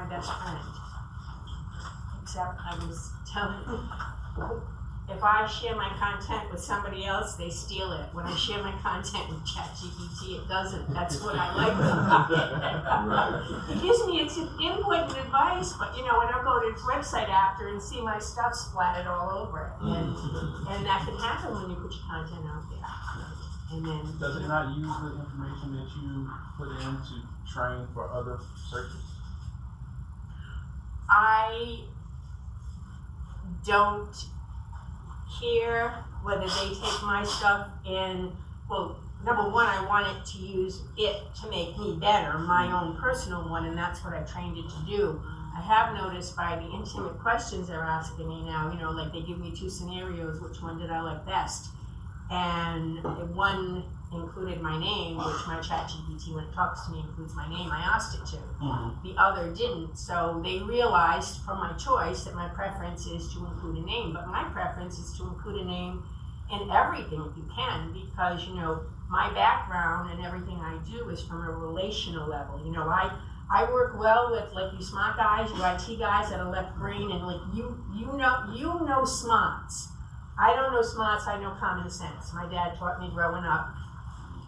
best friend. Except I was telling if I share my content with somebody else, they steal it. When I share my content with ChatGPT, it doesn't. That's what I like about it. It gives me its input and advice, but when I go to its website after and see my stuff splattered all over it. And that can happen when you put your content out there. And then does it not use the information that you put in to train for other searches? I don't care whether they take my stuff in. Well, number one, I want it to use it to make me better, my own personal one, and that's what I trained it to do. I have noticed by the intimate questions they're asking me now, like they give me 2 scenarios, which one did I like best? And one included my name, which my ChatGPT, when it talks to me, includes my name. I asked it to. The other didn't. So they realized from my choice that my preference is to include a name. But my preference is to include a name in everything if you can, because, my background and everything I do is from a relational level. I work well with like you smart guys, you IT guys that are left brain, and like you know smarts. I don't know smarts, I know common sense. My dad taught me growing up,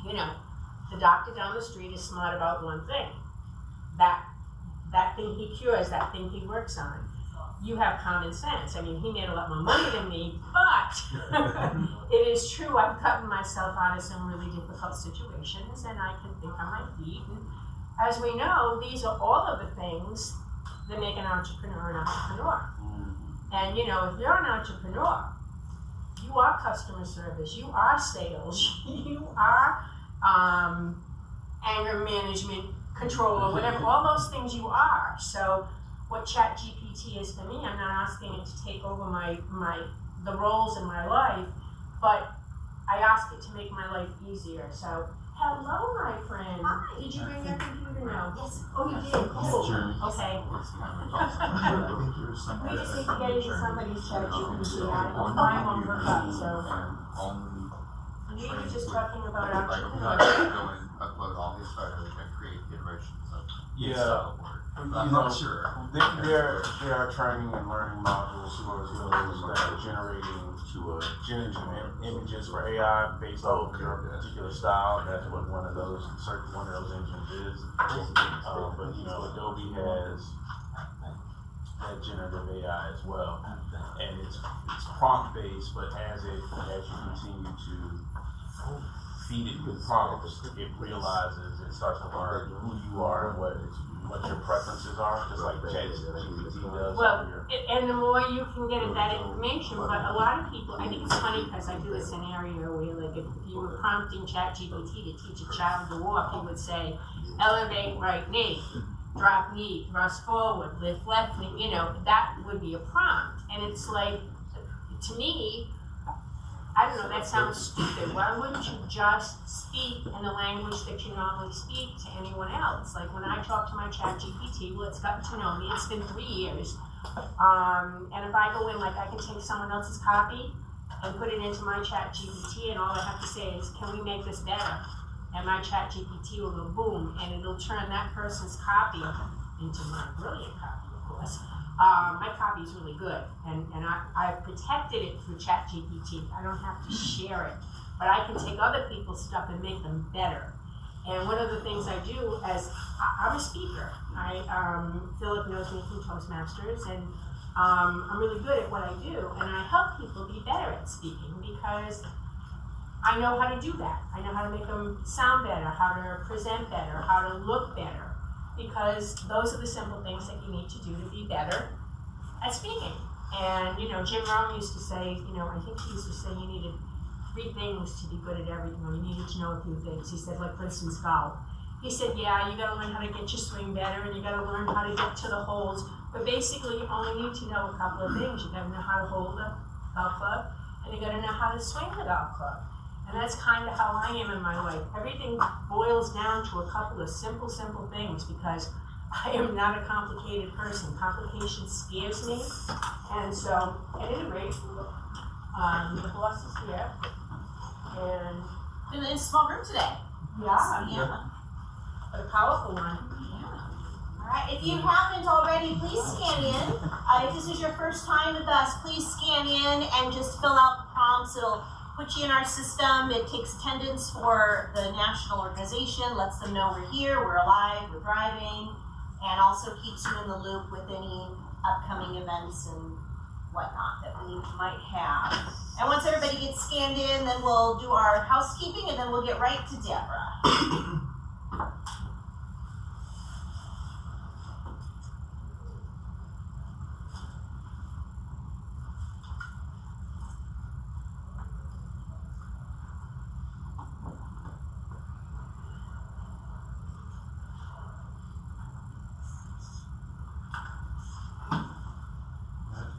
the doctor down the street is smart about one thing. That thing he cures, that thing he works on. You have common sense. I mean, he made a lot more money than me, but it is true I've gotten myself out of some really difficult situations and I can think on my feet. And as we know, these are all of the things that make an entrepreneur an entrepreneur. And if you're an entrepreneur, you are customer service, you are sales, you are anger management, control, or whatever, all those things you are. So what ChatGPT is for me, I'm not asking it to take over the roles in my life, but I ask it to make my life easier. So, hello, my friend. Hi. Did you bring your computer now? Yes. Oh, you did? Cool. Okay. We just need to get into somebody's ChatGPT. I won't hook up, so. We were just talking about entrepreneurs. Upload all his photos and create the iterations of his Yeah. work. I'm not sure. There are training and learning modules for those that are generating images for AI based on your particular style. That's what one of those engines is. But Adobe has that generative AI as well, and it's prompt based. But as you continue to feed it good prompts, it realizes, it starts to learn who you are and what your preferences are, just like ChatGPT does. Well, and the more you can get at that information, but a lot of people, I think it's funny because I do a scenario where, like, if you were prompting ChatGPT to teach a child to walk, you would say, elevate right knee, drop knee, thrust forward, lift left knee, that would be a prompt. And it's like, to me, I don't know, that sounds stupid. Why wouldn't you just speak in the language that you normally speak to anyone else? Like when I talk to my ChatGPT, well, it's gotten to know me. It's been 3 years. And if I go in, like I can take someone else's copy and put it into my ChatGPT, and all I have to say is, can we make this better? And my ChatGPT will go boom, and it'll turn that person's copy into my brilliant copy, of course. My copy is really good, and I've protected it through ChatGPT. I don't have to share it, but I can take other people's stuff and make them better. And one of the things I do I'm a speaker. Philip knows me from Toastmasters, and I'm really good at what I do, and I help people be better at speaking because I know how to do that. I know how to make them sound better, how to present better, how to look better. Because those are the simple things that you need to do to be better at speaking. And, Jim Rohn used to say, I think he used to say you needed 3 things to be good at everything, or you needed to know a few things. He said, like, for instance, golf. He said, yeah, you gotta learn how to get your swing better, and you gotta learn how to get to the holes, but basically you only need to know a couple of things. You gotta know how to hold a golf club, and you gotta know how to swing the golf club. And that's kind of how I am in my life. Everything boils down to a couple of simple things because I am not a complicated person. Complication scares me. And so, at any rate, the boss is here. And in a small room today. yeah. But a powerful one. Yeah. Alright, if you haven't already, please scan in. If this is your first time with us, please scan in and just fill out the prompts. It'll put you in our system. It takes attendance for the national organization, lets them know we're here, we're alive, we're driving, and also keeps you in the loop with any upcoming events and whatnot that we might have. And once everybody gets scanned in, then we'll do our housekeeping and then we'll get right to Deborah.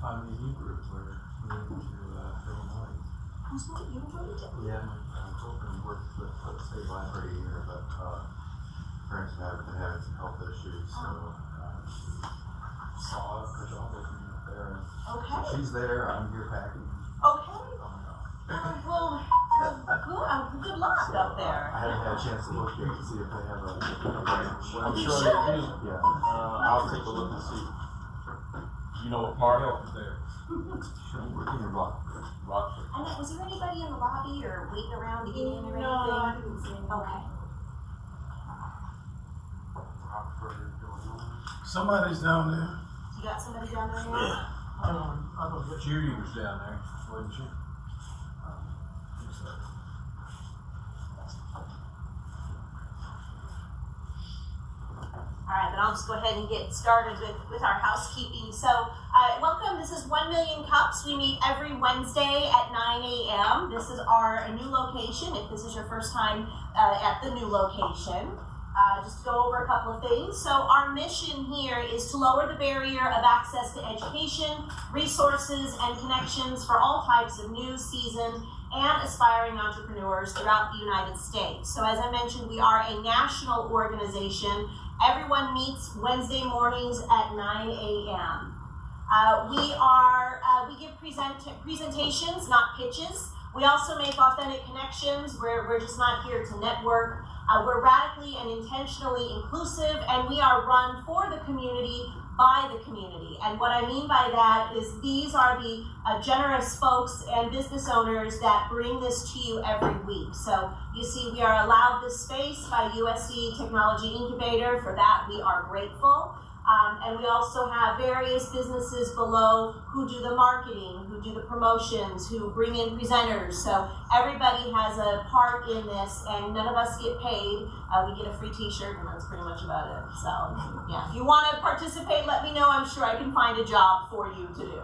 I'm in a group where we're moving to Illinois. Who's what you moved to? Yeah, I'm hoping to work with the state library here, but parents have been having some health issues, so saw a job opening up there. Okay. So she's there, I'm here packing. Okay. Well, good luck up there. I haven't had a chance to look yet to see if they have a branch. I'm sure they do. Yeah. I'll take a look and see. You know what part of there? Working in Rockford. Rockford? And then, was there anybody in the lobby or waiting around to get in or anything? No, I didn't see anything. Okay. Rockford, Illinois. Somebody's down there. You got somebody down there now? I don't get Judy was down there, wasn't she? All right, then I'll just go ahead and get started with our housekeeping. So, welcome. This is 1 Million Cups. We meet every Wednesday at 9 a.m. This is our new location, if this is your first time at the new location. Just to go over a couple of things. So, our mission here is to lower the barrier of access to education, resources, and connections for all types of new, seasoned, and aspiring entrepreneurs throughout the United States. So, as I mentioned, we are a national organization. Everyone meets Wednesday mornings at 9 a.m. We give presentations, not pitches. We also make authentic connections. We're just not here to network. We're radically and intentionally inclusive, and we are run for the community, by the community. And what I mean by that is these are the generous folks and business owners that bring this to you every week. So you see, we are allowed this space by USC Technology Incubator. For that, we are grateful. And we also have various businesses below who do the marketing, who do the promotions, who bring in presenters. So everybody has a part in this, and none of us get paid. We get a free t-shirt, and that's pretty much about it. So yeah, if you want to participate, let me know. I'm sure I can find a job for you to do.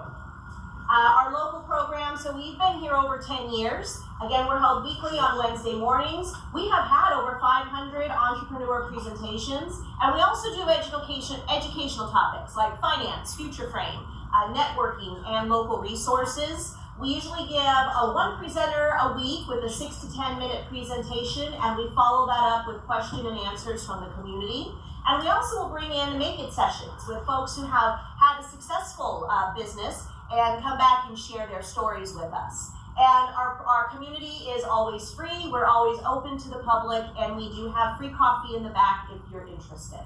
Our local program, so we've been here over 10 years. Again, we're held weekly on Wednesday mornings. We have had over 500 entrepreneur presentations, and we also do educational topics like finance, future frame, networking, and local resources. We usually give one presenter a week with a 6 to 10 minute presentation, and we follow that up with question and answers from the community. And we also will bring in make-it sessions with folks who have had a successful business and come back and share their stories with us. And our community is always free. We're always open to the public, and we do have free coffee in the back if you're interested.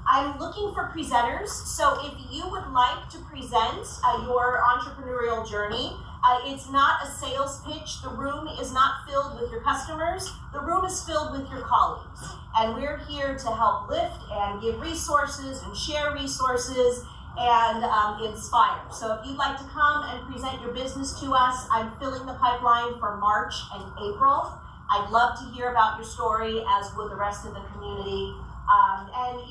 I'm looking for presenters, so if you would like to present your entrepreneurial journey, it's not a sales pitch. The room is not filled with your customers. The room is filled with your colleagues. And we're here to help lift and give resources and share resources and inspire. So if you'd like to come and present your business to us, I'm filling the pipeline for March and April. I'd love to hear about your story, as would the rest of the community.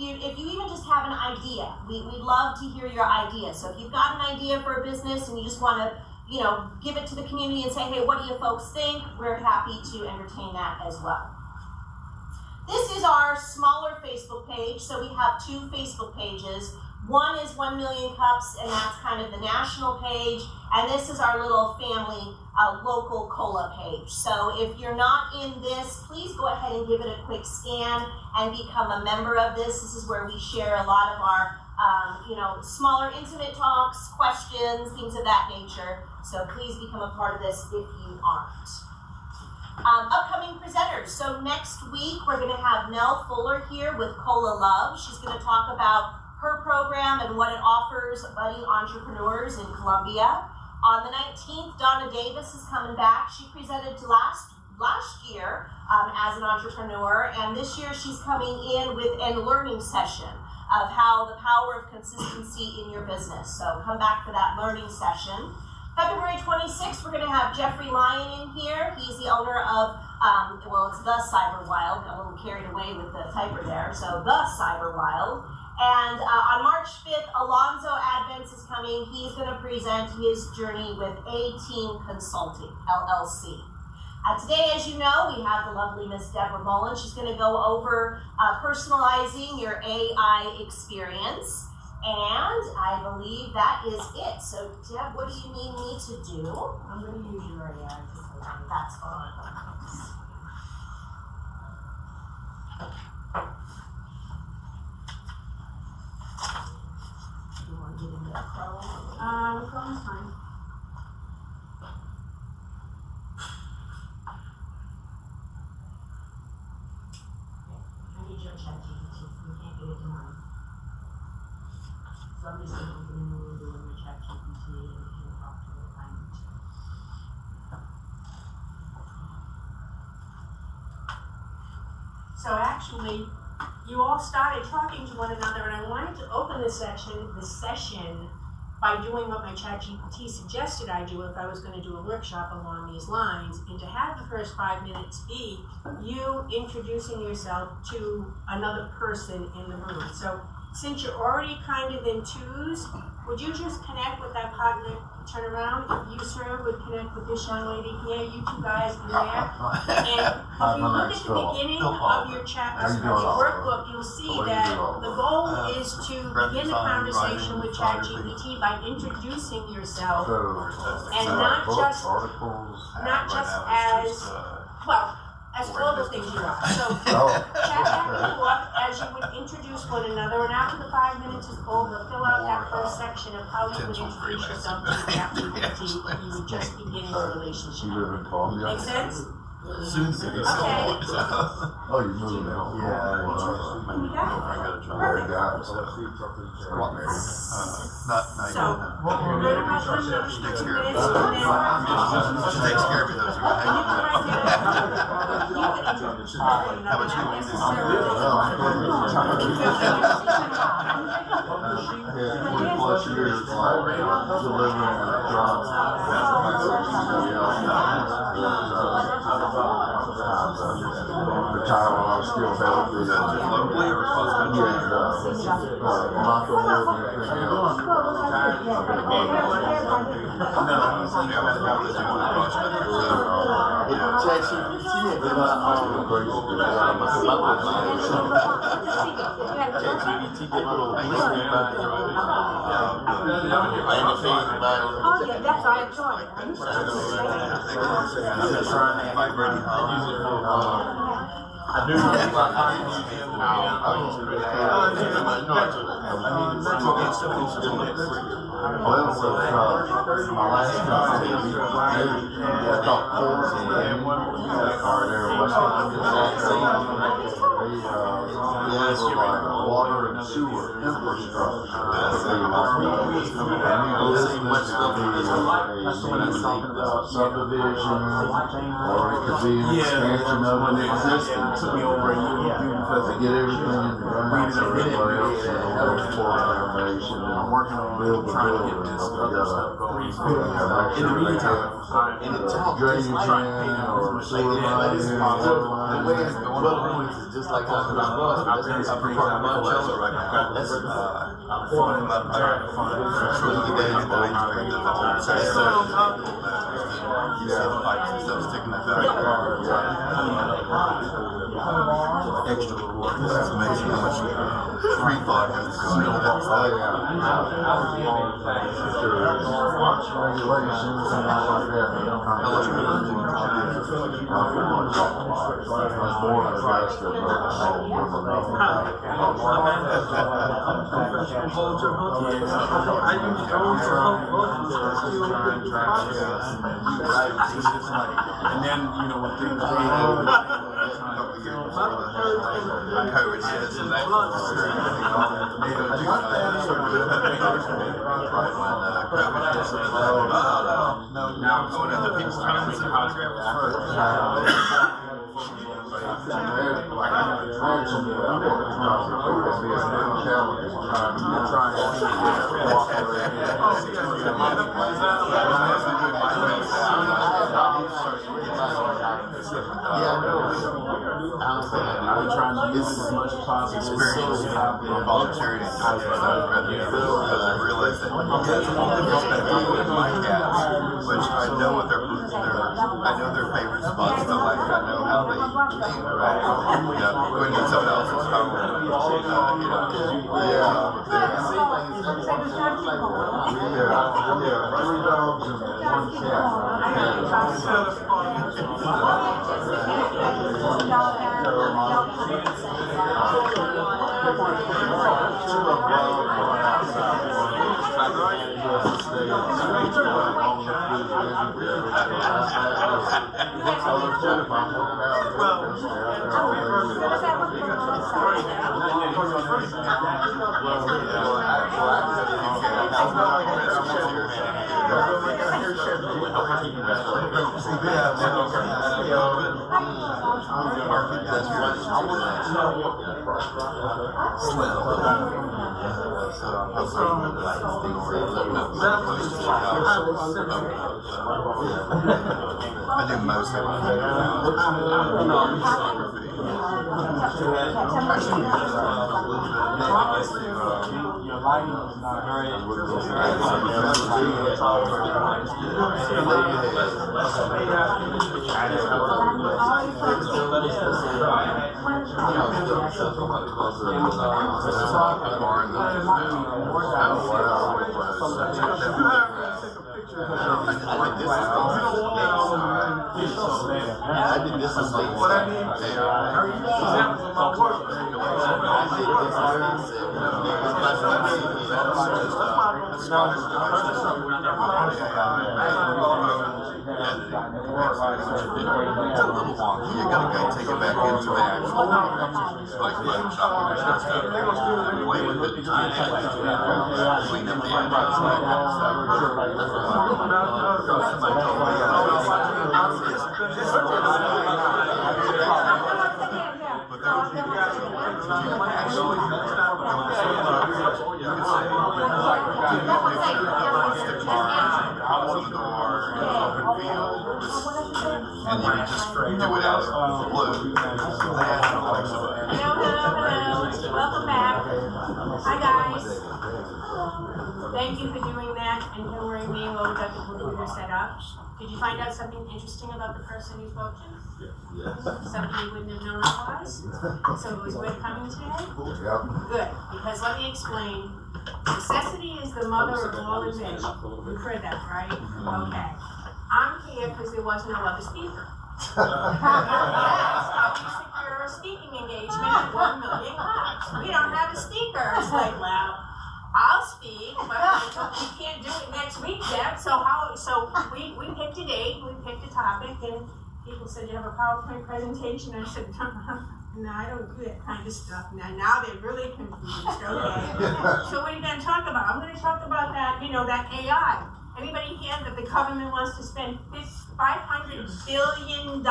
If you even just have an idea, we'd love to hear your idea. So if you've got an idea for a business and you just want to, give it to the community and say, hey, what do you folks think? We're happy to entertain that as well. This is our smaller Facebook page. So we have 2 Facebook pages. One is 1 Million Cups, and that's kind of the national page. And this is our little family local cola page. So if you're not in this, please go ahead and give it a quick scan and become a member of this. This is where we share a lot of our smaller intimate talks, questions, things of that nature. So please become a part of this if you aren't. Upcoming presenters. So next week we're going to have Nell Fuller here with Cola Love. She's going to talk about her program and what it offers budding entrepreneurs in Columbia. On the 19th, Donna Davis is coming back. She presented last year as an entrepreneur, and this year she's coming in with a learning session of how the power of consistency in your business. So come back for that learning session. February 26th, we're going to have Jeffrey Lyon in here. He's the owner of, it's the Cyber Wild. Got a little carried away with the typer there. So the Cyber Wild. And on March 5th, Alonzo Advents is coming. He's going to present his journey with A-Team Consulting, LLC. Today, as you know, we have the lovely Miss Deb Mullen. She's going to go over personalizing your AI experience. And I believe that is it. So, Deb, what do you need me to do? I'm going to use your AI. That's fine. You want to get into Chrome? Chrome's fine. I need your ChatGPT. You can't get it to mine. So I'm just going to open a new window in my ChatGPT and talk to it if I need to. So actually, you all started talking to one another, and I wanted to open this session by doing what my ChatGPT suggested I do if I was going to do a workshop along these lines, and to have the first 5 minutes be you introducing yourself to another person in the room. So since you're already kind of in twos, would you just connect with that partner, turn around, you sir would connect with this young lady here, you two guys in there. And if you look at the beginning of your workbook, you'll see that the goal is to begin the conversation with ChatGPT by introducing yourself, and not just as, well, as all the things you are. So chat back and forth as you would introduce one another, and after the 5 minutes is over, fill out that first section of how you would introduce yourself to ChatGPT if you were just beginning a relationship. Make sense? Soon to be. Okay. Oh, you're moving now. Yeah. You got it? Perfect. Not So, we're going to have one minute, 2 minutes, and then takes care of me. Those are you can write down, you can introduce one another, not necessarily. Yeah, 20 plus years, delivering jobs. Retired when I was still healthy. Locally or across country? Not the world and everything else. Oh, yeah, that's why I joined. I do my last company, I thought water and sewer infrastructure. Subdivision, or it could be an expansion of an existing. Took me over a year because To get everything in the ground, so everybody else can have a foundation and working on build the trying to building. get this We other gotta stuff going. make In the sure they meantime, have in the top, drainage in trying to pay or sewer line in, water line in. It's just like talking about bus, but that's not pretty much over right now. That's I'm falling up there. Really the game that I used to do the whole you see the pipes and stuff sticking in the back. extra reward. This is amazing how much free thought has to go into that stuff. And then, you know, when things go COVID hits and that now I'm going into people's comments and I'm trying to use as much as possible. experience voluntary because I realized that my cats, which I know what I know their favorite spots to like, I know how they interact. Going to someone else's home, Three dogs and one cat. I do most of it. Your lighting is not very I did this is like what I mean. Examples of my work. It's a little wonky. You gotta go take it back into the actual interaction, like Photoshop and stuff. Play with it, clean up the edges, that kind of stuff. But there were people that actually and you can just do it out of the blue. Hello. Welcome back. Hi guys. Thank you for doing that and humoring me while we got the computer set up. Did you find out something interesting about the person you spoke to? Yes. Something you wouldn't have known otherwise? So it was worth coming today? Good, because let me explain. Necessity is the mother of all invention. You've heard that, right? Okay. I'm here because there was no other speaker. That's how you secure a speaking engagement at $1 million. We don't have a speaker. It's like, well, I'll speak, but we can't do it next week, Deb. So we picked a date, we picked a topic, and people said, you have a PowerPoint presentation? I said, no, I don't do that kind of stuff. Now they're really confused, okay? So what are you going to talk about? I'm going to talk about that, that AI. Anybody here that the government wants to spend $500 billion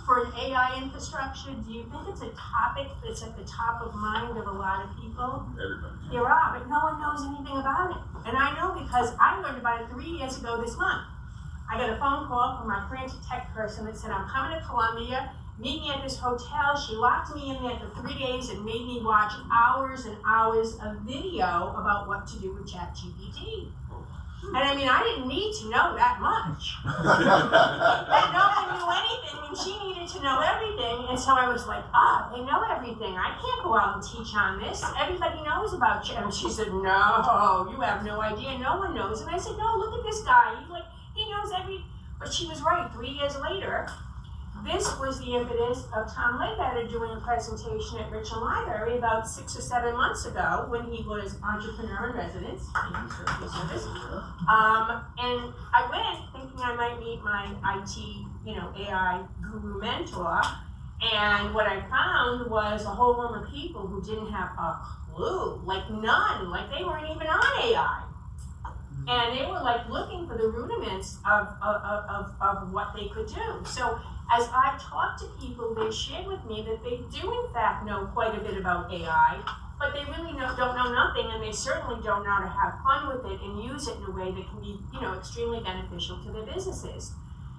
for an AI infrastructure? Do you think it's a topic that's at the top of mind of a lot of people? Everybody. There are, but no one knows anything about it. And I know because I learned about it 3 years ago this month. I got a phone call from our frantic tech person that said, I'm coming to Columbia, meet me at this hotel. She locked me in there for 3 days and made me watch hours and hours of video about what to do with ChatGPT. And I mean, I didn't need to know that much. But no one knew anything, and she needed to know everything. And so I was like, they know everything. I can't go out and teach on this. Everybody knows about you. And she said, no, you have no idea. No one knows. And I said, no, look at this guy. He knows But she was right. 3 years later, this was the impetus of Tom Ledbetter doing a presentation at Richland Library about 6 or 7 months ago when he was entrepreneur in residence. And I went thinking I might meet my IT, AI guru mentor. And what I found was a whole room of people who didn't have a clue, like none, like they weren't even on AI. And they were like looking for the rudiments of what they could do. So as I've talked to people, they've shared with me that they do in fact know quite a bit about AI, but they really don't know nothing, and they certainly don't know how to have fun with it and use it in a way that can be, extremely beneficial to their businesses.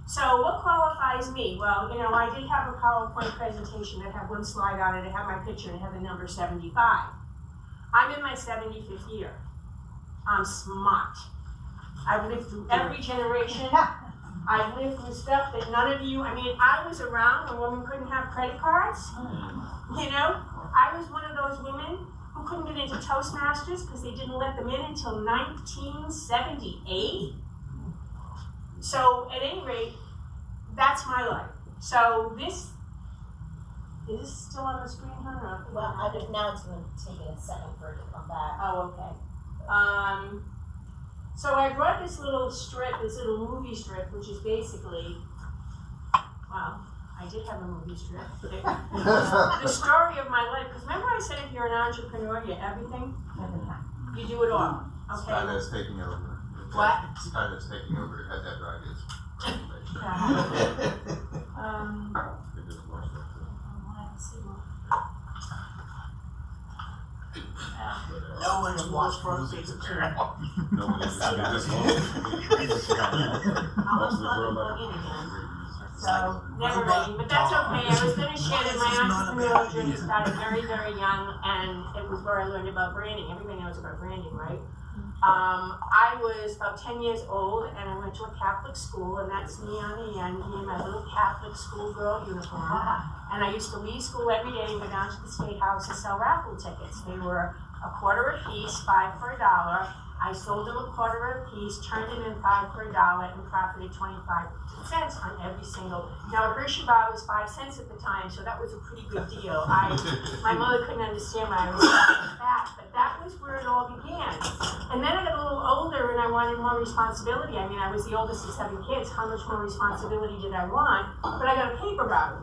So what qualifies me? Well, I did have a PowerPoint presentation that had one slide on it. It had my picture and it had the number 75. I'm in my 75th year. I'm smart. I've lived through every generation. I've lived through stuff that none of you, I was around when women couldn't have credit cards. I was one of those women who couldn't get into Toastmasters because they didn't let them in until 1978. So at any rate, that's my life. So is this still on the screen, huh? Well, now it's going to take a second for it to come back. Oh, okay. So I brought this little movie strip, which is basically, I did have a movie strip. The story of my life, because remember I said if you're an entrepreneur, you're everything? You do it all, okay? Sky that's taking over. What? Sky that's taking over. It had that right. No one's watched front page of chair. No one is just So, never ending, but that's okay. I was going to share that my entrepreneurial journey started very, very young, and it was where I learned about branding. Everybody knows about branding, right? I was about 10 years old, and I went to a Catholic school, and that's me on the end, me in my little Catholic schoolgirl uniform. And I used to leave school every day and go down to the State House and sell raffle tickets. They were $0.25 a piece, 5 for $1. I sold them $0.25 a piece, turned them in 5 for $1, and profited 25 cents on every single. Now, a Hershey bar was 5 cents at the time, so that was a pretty good deal. My mother couldn't understand why I was so fat, but that was where it all began. And then I got a little older and I wanted more responsibility. I was the oldest of 7 kids. How much more responsibility did I want? But I got a paper route.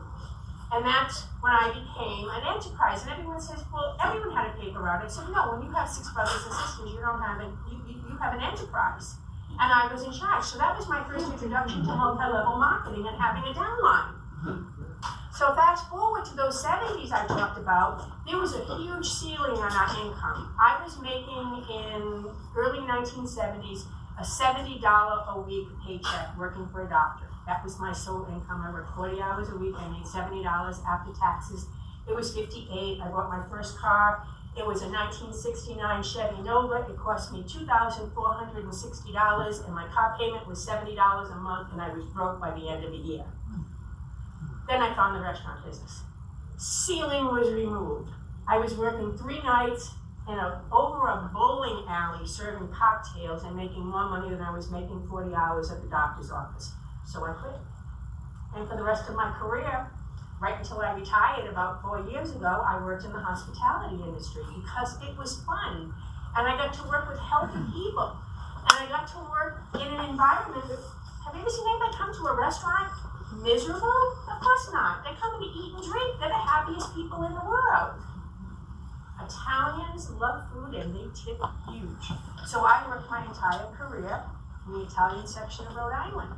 And that's when I became an enterprise. And everyone says, well, everyone had a paper route. I said, no, when you have 6 brothers and sisters, you don't have you have an enterprise. And I was in charge. So that was my first introduction to multi-level marketing and having a downline. So fast forward to those 70s I talked about, there was a huge ceiling on our income. I was making in early 1970s a $70 a week paycheck working for a doctor. That was my sole income. I worked 40 hours a week. I made $70 after taxes. It was 58. I bought my first car. It was a 1969 Chevy Nova. It cost me $2,460, and my car payment was $70 a month, and I was broke by the end of the year. Then I found the restaurant business. Ceiling was removed. I was working 3 nights over a bowling alley serving cocktails and making more money than I was making 40 hours at the doctor's office. So I quit. And for the rest of my career, right until I retired about 4 years ago, I worked in the hospitality industry because it was fun. And I got to work with healthy people. And I got to work in an environment that, have you ever seen anybody come to a restaurant miserable? Of course not. They're coming to eat and drink. They're the happiest people in the world. Italians love food and they tip huge. So I worked my entire career in the Italian section of Rhode Island.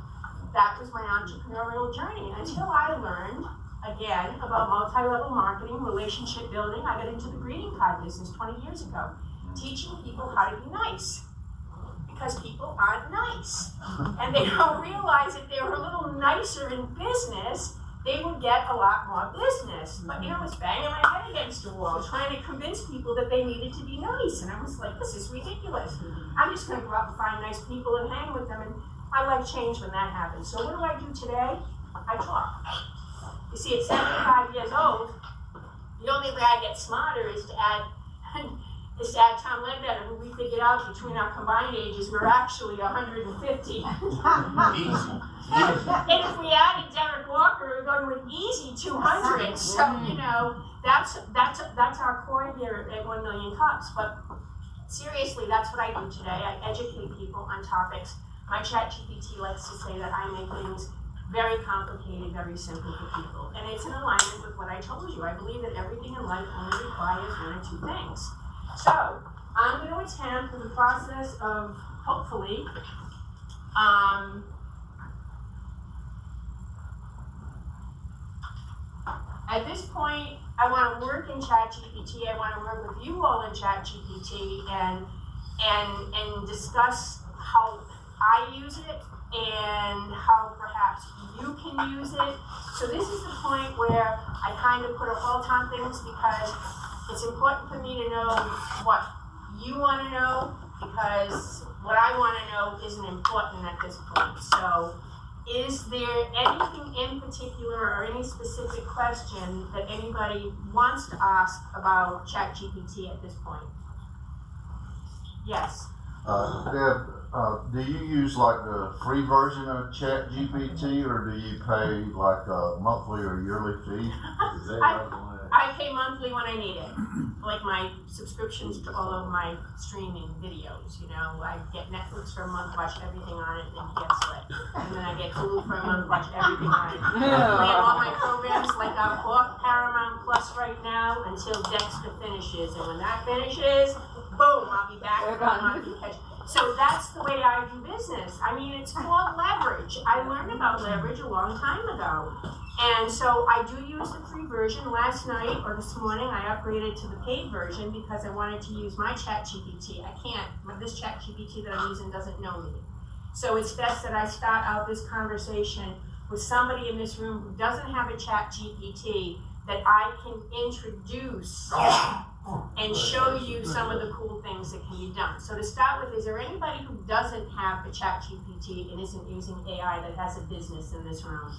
That was my entrepreneurial journey until I learned, again, about multi-level marketing, relationship building. I got into the greeting card business 20 years ago, teaching people how to be nice. Because people aren't nice. And they don't realize if they were a little nicer in business, they would get a lot more business. But I was banging my head against the wall, trying to convince people that they needed to be nice. And I was like, this is ridiculous. I'm just gonna go out and find nice people and hang with them. And my life changed when that happened. So what do I do today? I talk. You see, at 75 years old, the only way I get smarter is to add Tom Ledbetter, who we figured out between our combined ages, we're actually 150. Easy. And if we added Derek Walker, we go to an easy 200. So, that's our core here at 1 Million Cups. But seriously, that's what I do today. I educate people on topics. My ChatGPT likes to say that I make things very complicated, very simple for people. And it's in alignment with what I told you. I believe that everything in life only requires one or two things. So, I'm going to attempt through the process of, hopefully, at this point, I want to work in ChatGPT. I want to work with you all in ChatGPT and discuss how I use it and how perhaps you can use it. So this is the point where I kind of put a halt on things because it's important for me to know what you want to know, because what I want to know isn't important at this point. So is there anything in particular or any specific question that anybody wants to ask about ChatGPT at this point? Yes. Deb, do you use like the free version of ChatGPT, or do you pay like a monthly or yearly fee? I pay monthly when I need it, like my subscriptions to all of my streaming videos. I get Netflix for a month, watch everything on it, and then cancel it. And then I get Hulu for a month, watch everything on it. I play all my programs like I'm off Paramount Plus right now until Dexter finishes, and when that finishes, boom, I'll be back on Monty Catch. So that's the way I do business. I mean, it's called leverage. I learned about leverage a long time ago. And so I do use the free version. Last night or this morning, I upgraded to the paid version because I wanted to use my ChatGPT. I can't. This ChatGPT that I'm using doesn't know me. So it's best that I start out this conversation with somebody in this room who doesn't have a ChatGPT that I can introduce and show you some of the cool things that can be done. So to start with, is there anybody who doesn't have a ChatGPT and isn't using AI that has a business in this room?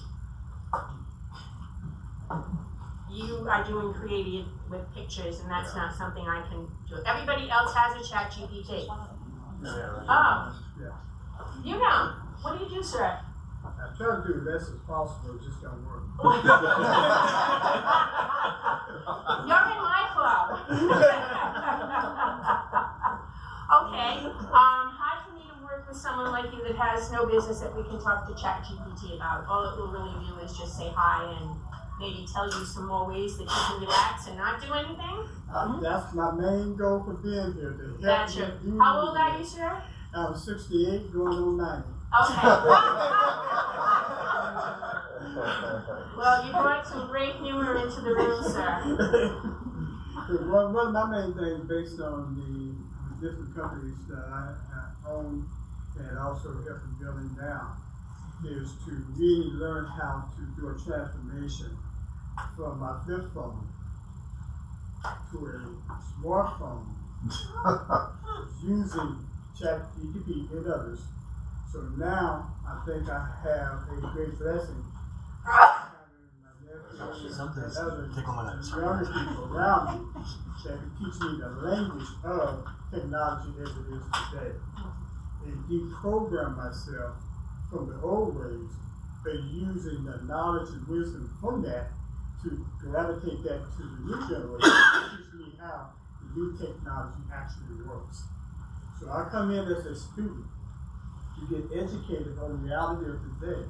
You are doing creative with pictures, and that's not something I can do. Everybody else has a ChatGPT. Oh, you know. What do you do, sir? I try to do the best as possible, it just don't work. You're in my club. Okay. Hard for me to work with someone like you that has no business that we can talk to ChatGPT about. All it will really do is just say hi and maybe tell you some more ways that you can relax and not do anything. That's my main goal for being here. To help Gotcha. you do How old this. are you, sir? I'm 68, going on 90. Okay. Well, you brought some great humor into the room, sir. One of my main things, based on the different companies that I own and also helping building down, is to really learn how to do a transformation from my flip phone to a smartphone using ChatGPT and others. So now I think I have a great blessing having my nephew and other younger people around me that can teach me the language of technology as it is today, and deprogram myself from the old ways, but using the knowledge and wisdom from that to gravitate that to the new generation to teach me how the new technology actually works. So I come in as a student to get educated on the reality of today,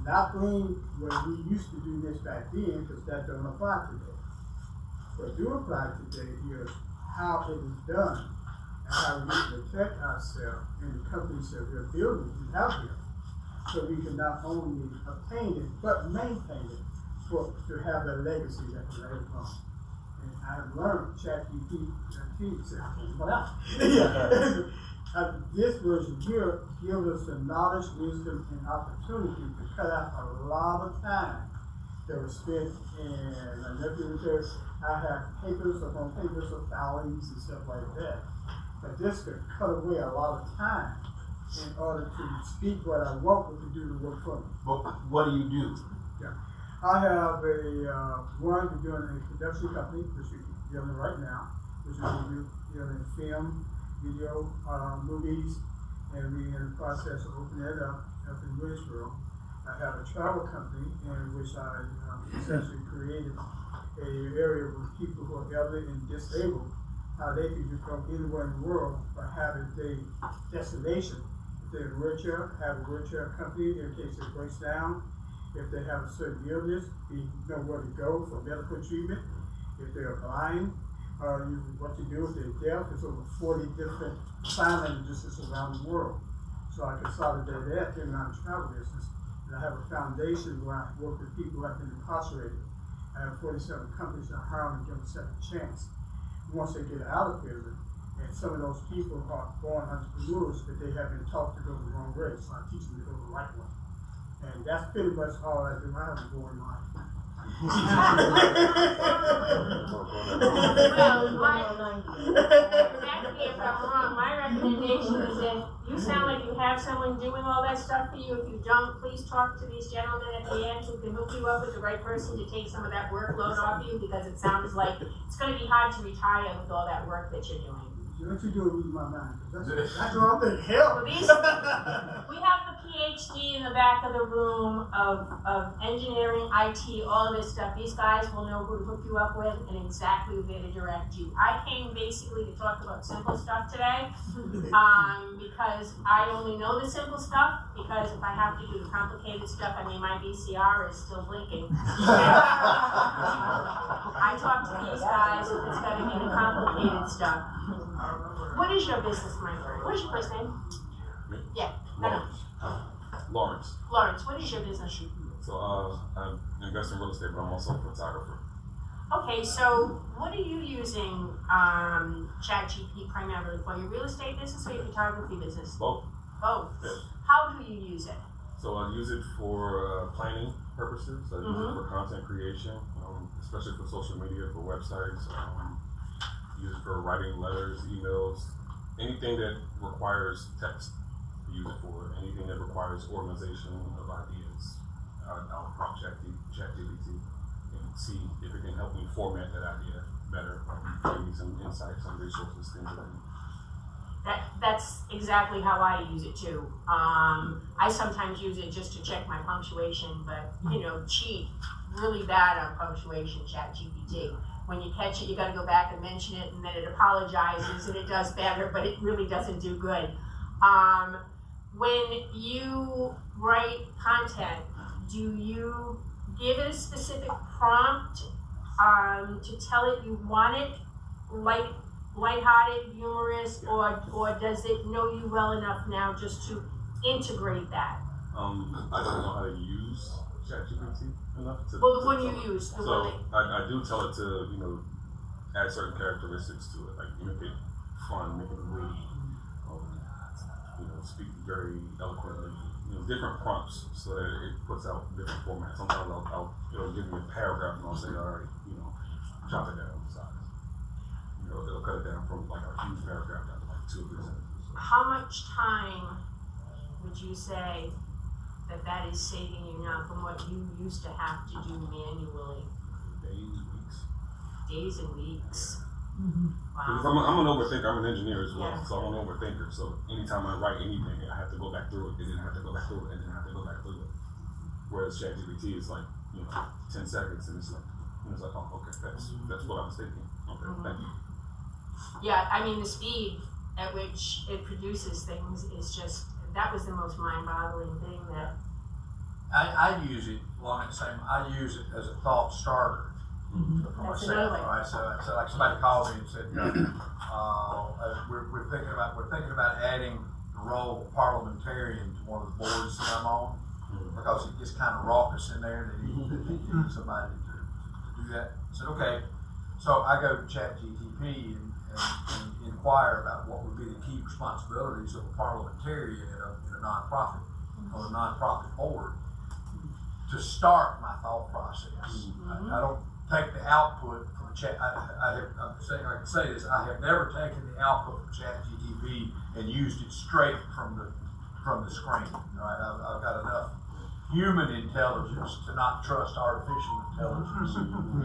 not bring what we used to do this back then, because that don't apply today. What do apply today is how it is done and how we protect ourselves and the companies that we're building out here, so we can not only obtain it but maintain it to have the legacy that we later on. And I've learned ChatGPT This version here gives us the knowledge, wisdom, and opportunity to cut out a lot of time that was spent in my nephew was there. I have papers upon papers of filings and stuff like that. But this could cut away a lot of time in order to speak what I want to do to work for me. But what do you do? Yeah. I have we're doing a production company, which we're dealing right now, which is dealing in film, video, movies, and we're in the process of opening it up in Williamsboro. I have a travel company in which I essentially created an area where people who are elderly and disabled, how they can get from anywhere in the world by having a destination. If they're in a wheelchair, have a wheelchair company in case it breaks down. If they have a certain illness, they know where to go for medical treatment. If they're blind, what to do if they're deaf. There's over 40 different sign languages around the world. So I consolidated that in my travel business. And I have a foundation where I work with people who have been incarcerated. I have 47 companies that hire them and give them a second chance. Once they get out of prison, and some of those people are born entrepreneurs, but they have been taught to go the wrong way. So I teach them to go the right way. And that's pretty much all I do. I have a boring life. Well, correct me if I'm wrong, my recommendation is that you sound like you have someone doing all that stuff for you. If you don't, please talk to these gentlemen at the end who can hook you up with the right person to take some of that workload off you, because it sounds like it's going to be hard to retire with all that work that you're doing. What you do is lose my mind. That's what I'm thinking. Hell. We have the PhD in the back of the room of engineering, IT, all of this stuff. These guys will know who to hook you up with and exactly where to direct you. I came basically to talk about simple stuff today, because I only know the simple stuff, because if I have to do the complicated stuff, I mean, my VCR is still blinking. I talk to these guys if it's got to be the complicated stuff. What is your business, my friend? What is your first name? Me? Yeah. Lawrence. Lawrence, what is your business? So I invest in real estate, but I'm also a photographer. Okay, so what are you using ChatGPT primarily for? Your real estate business or your photography business? Both. Both. Yes. How do you use it? So I use it for planning purposes. I use it for content creation, especially for social media, for websites. Use it for writing letters, emails, anything that requires text. Use it for anything that requires organization of ideas. I'll prompt ChatGPT and see if it can help me format that idea better, give me some insights, some resources, things like that. That's exactly how I use it too. I sometimes use it just to check my punctuation, but cheat really bad on punctuation, ChatGPT. When you catch it, you got to go back and mention it, and then it apologizes, and it does better, but it really doesn't do good. When you write content, do you give it a specific prompt to tell it you want it lighthearted, humorous, or does it know you well enough now just to integrate that? I don't know how to use ChatGPT enough to. Well, the one you use, the one that. I do tell it to add certain characteristics to it, like make it fun, make it witty, speak very eloquently, different prompts so that it puts out different formats. Sometimes it'll give me a paragraph and I'll say, all right, chop it down to size. It'll cut it down from like a huge paragraph down to like 2 or 3 sentences. How much time would you say that is saving you now from what you used to have to do manually? Days, weeks. Days and weeks. Because Wow. I'm an overthinker. I'm an engineer as well, Yeah. so I'm an overthinker. So anytime I write anything, I have to go back through it, and then I have to go back through it, and then I have to go back through it. Whereas ChatGPT is like 10 seconds, and it's like oh, okay, that's what I was thinking. Okay, thank you. Yeah, I mean the speed at which it produces things is just, that was the most mind-boggling thing that. I use it along the same. I use it as a thought starter for That's myself. another way. Right? So like somebody called me and said, we're thinking about adding the role of parliamentarian to one of the boards that I'm on because it gets kind of raucous in there. They need somebody to do that. I said okay. So I go to ChatGPT and and inquire about what would be the key responsibilities of a parliamentarian in a nonprofit, or a nonprofit board, to start my thought process. I don't take the output from chat. I can say this. I have never taken the output from ChatGPT and used it straight from the screen. Right? I've got enough human intelligence to not trust artificial intelligence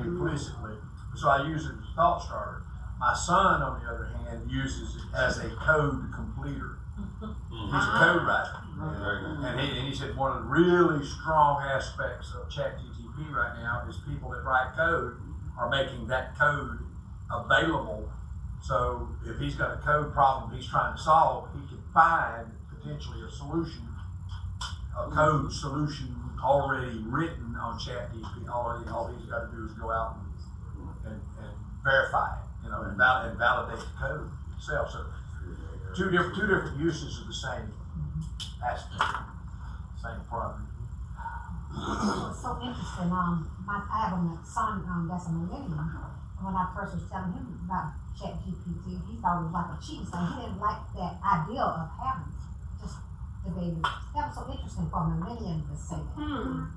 implicitly. So I use it as a thought starter. My son, on the other hand, uses it as a code completer. He's a code writer. And he said one of the really strong aspects of ChatGPT right now is people that write code are making that code available. So if he's got a code problem he's trying to solve, he can find potentially a solution, a code solution already written on ChatGPT. All he's got to do is go out and verify it, and validate the code itself. So two different uses of the same aspect, same problem. It's so interesting. I have a son that's a millennial. When I first was telling him about ChatGPT, he thought it was like a cheat. So he didn't like that idea of having just the baby. That was so interesting for a millennial to say that.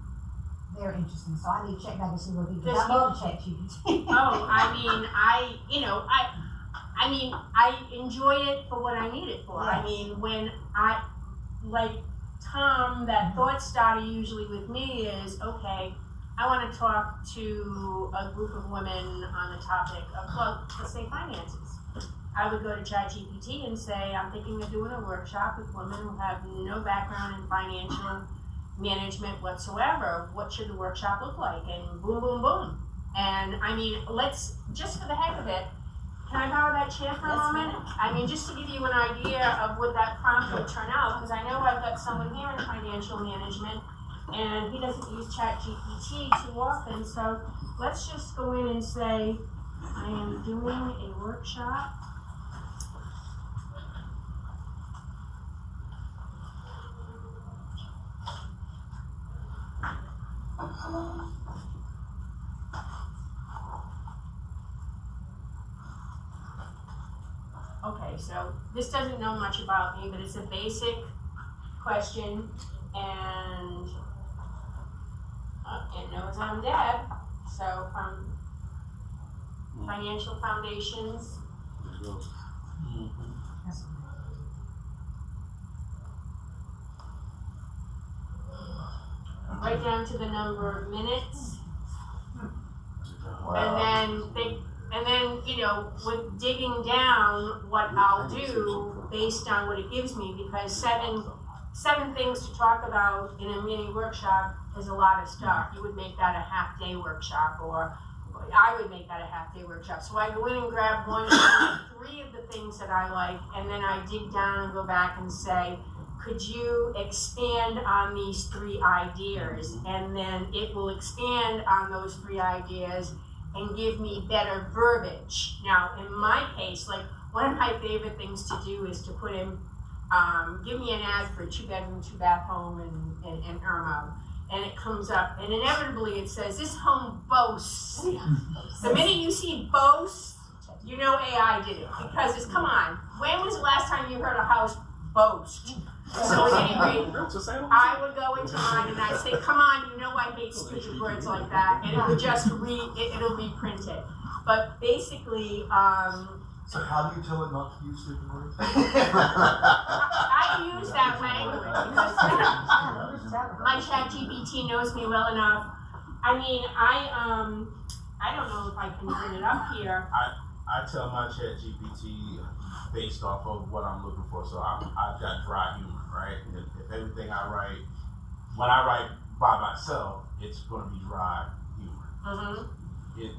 Very interesting. So I need to check back and see what he does. I love ChatGPT. Oh, I mean, I enjoy it for what I need it for. Yes. I mean, when like Tom, that thought starter usually with me is, okay, I want to talk to a group of women on the topic of, well, let's say finances. I would go to ChatGPT and say, I'm thinking of doing a workshop with women who have no background in financial management whatsoever. What should the workshop look like? And boom, boom, boom. And I mean, let's, just for the heck of it, can I borrow that chair for a moment? I mean, just to give you an idea of what that prompt would turn out, because I know I've got someone here in financial management, and he doesn't use ChatGPT too often, so let's just go in and say, I am doing a workshop. Okay, so this doesn't know much about me, but it's a basic question, and it knows I'm Deb. So from Financial Foundations. Right down to the number of minutes, and then, with digging down, what I'll do based on what it gives me, because seven things to talk about in a mini workshop is a lot of stuff. You would make that a half-day workshop, or I would make that a half-day workshop. So I go in and grab one, three of the things that I like, and then I dig down and go back and say, could you expand on these three ideas? And then it will expand on those three ideas and give me better verbiage. Now, in my case, like, one of my favorite things to do is to put in, give me an ad for a 2-bedroom, 2-bath home in Irmo. And it comes up, and inevitably it says, this home boasts. The minute you see boasts, you know AI did it. Because it's, come on, when was the last time you heard a house boast? So at any rate, I would go into mine and I'd say, come on, you know I hate stupid words like that. And it would just it'll reprint it. But basically, So how do you tell it not to use stupid words? I use that language because my ChatGPT knows me well enough. I mean, I don't know if I can bring it up here. I tell my ChatGPT based off of what I'm looking for. So I've got dry humor, right? If everything I write, when I write by myself, it's going to be dry humor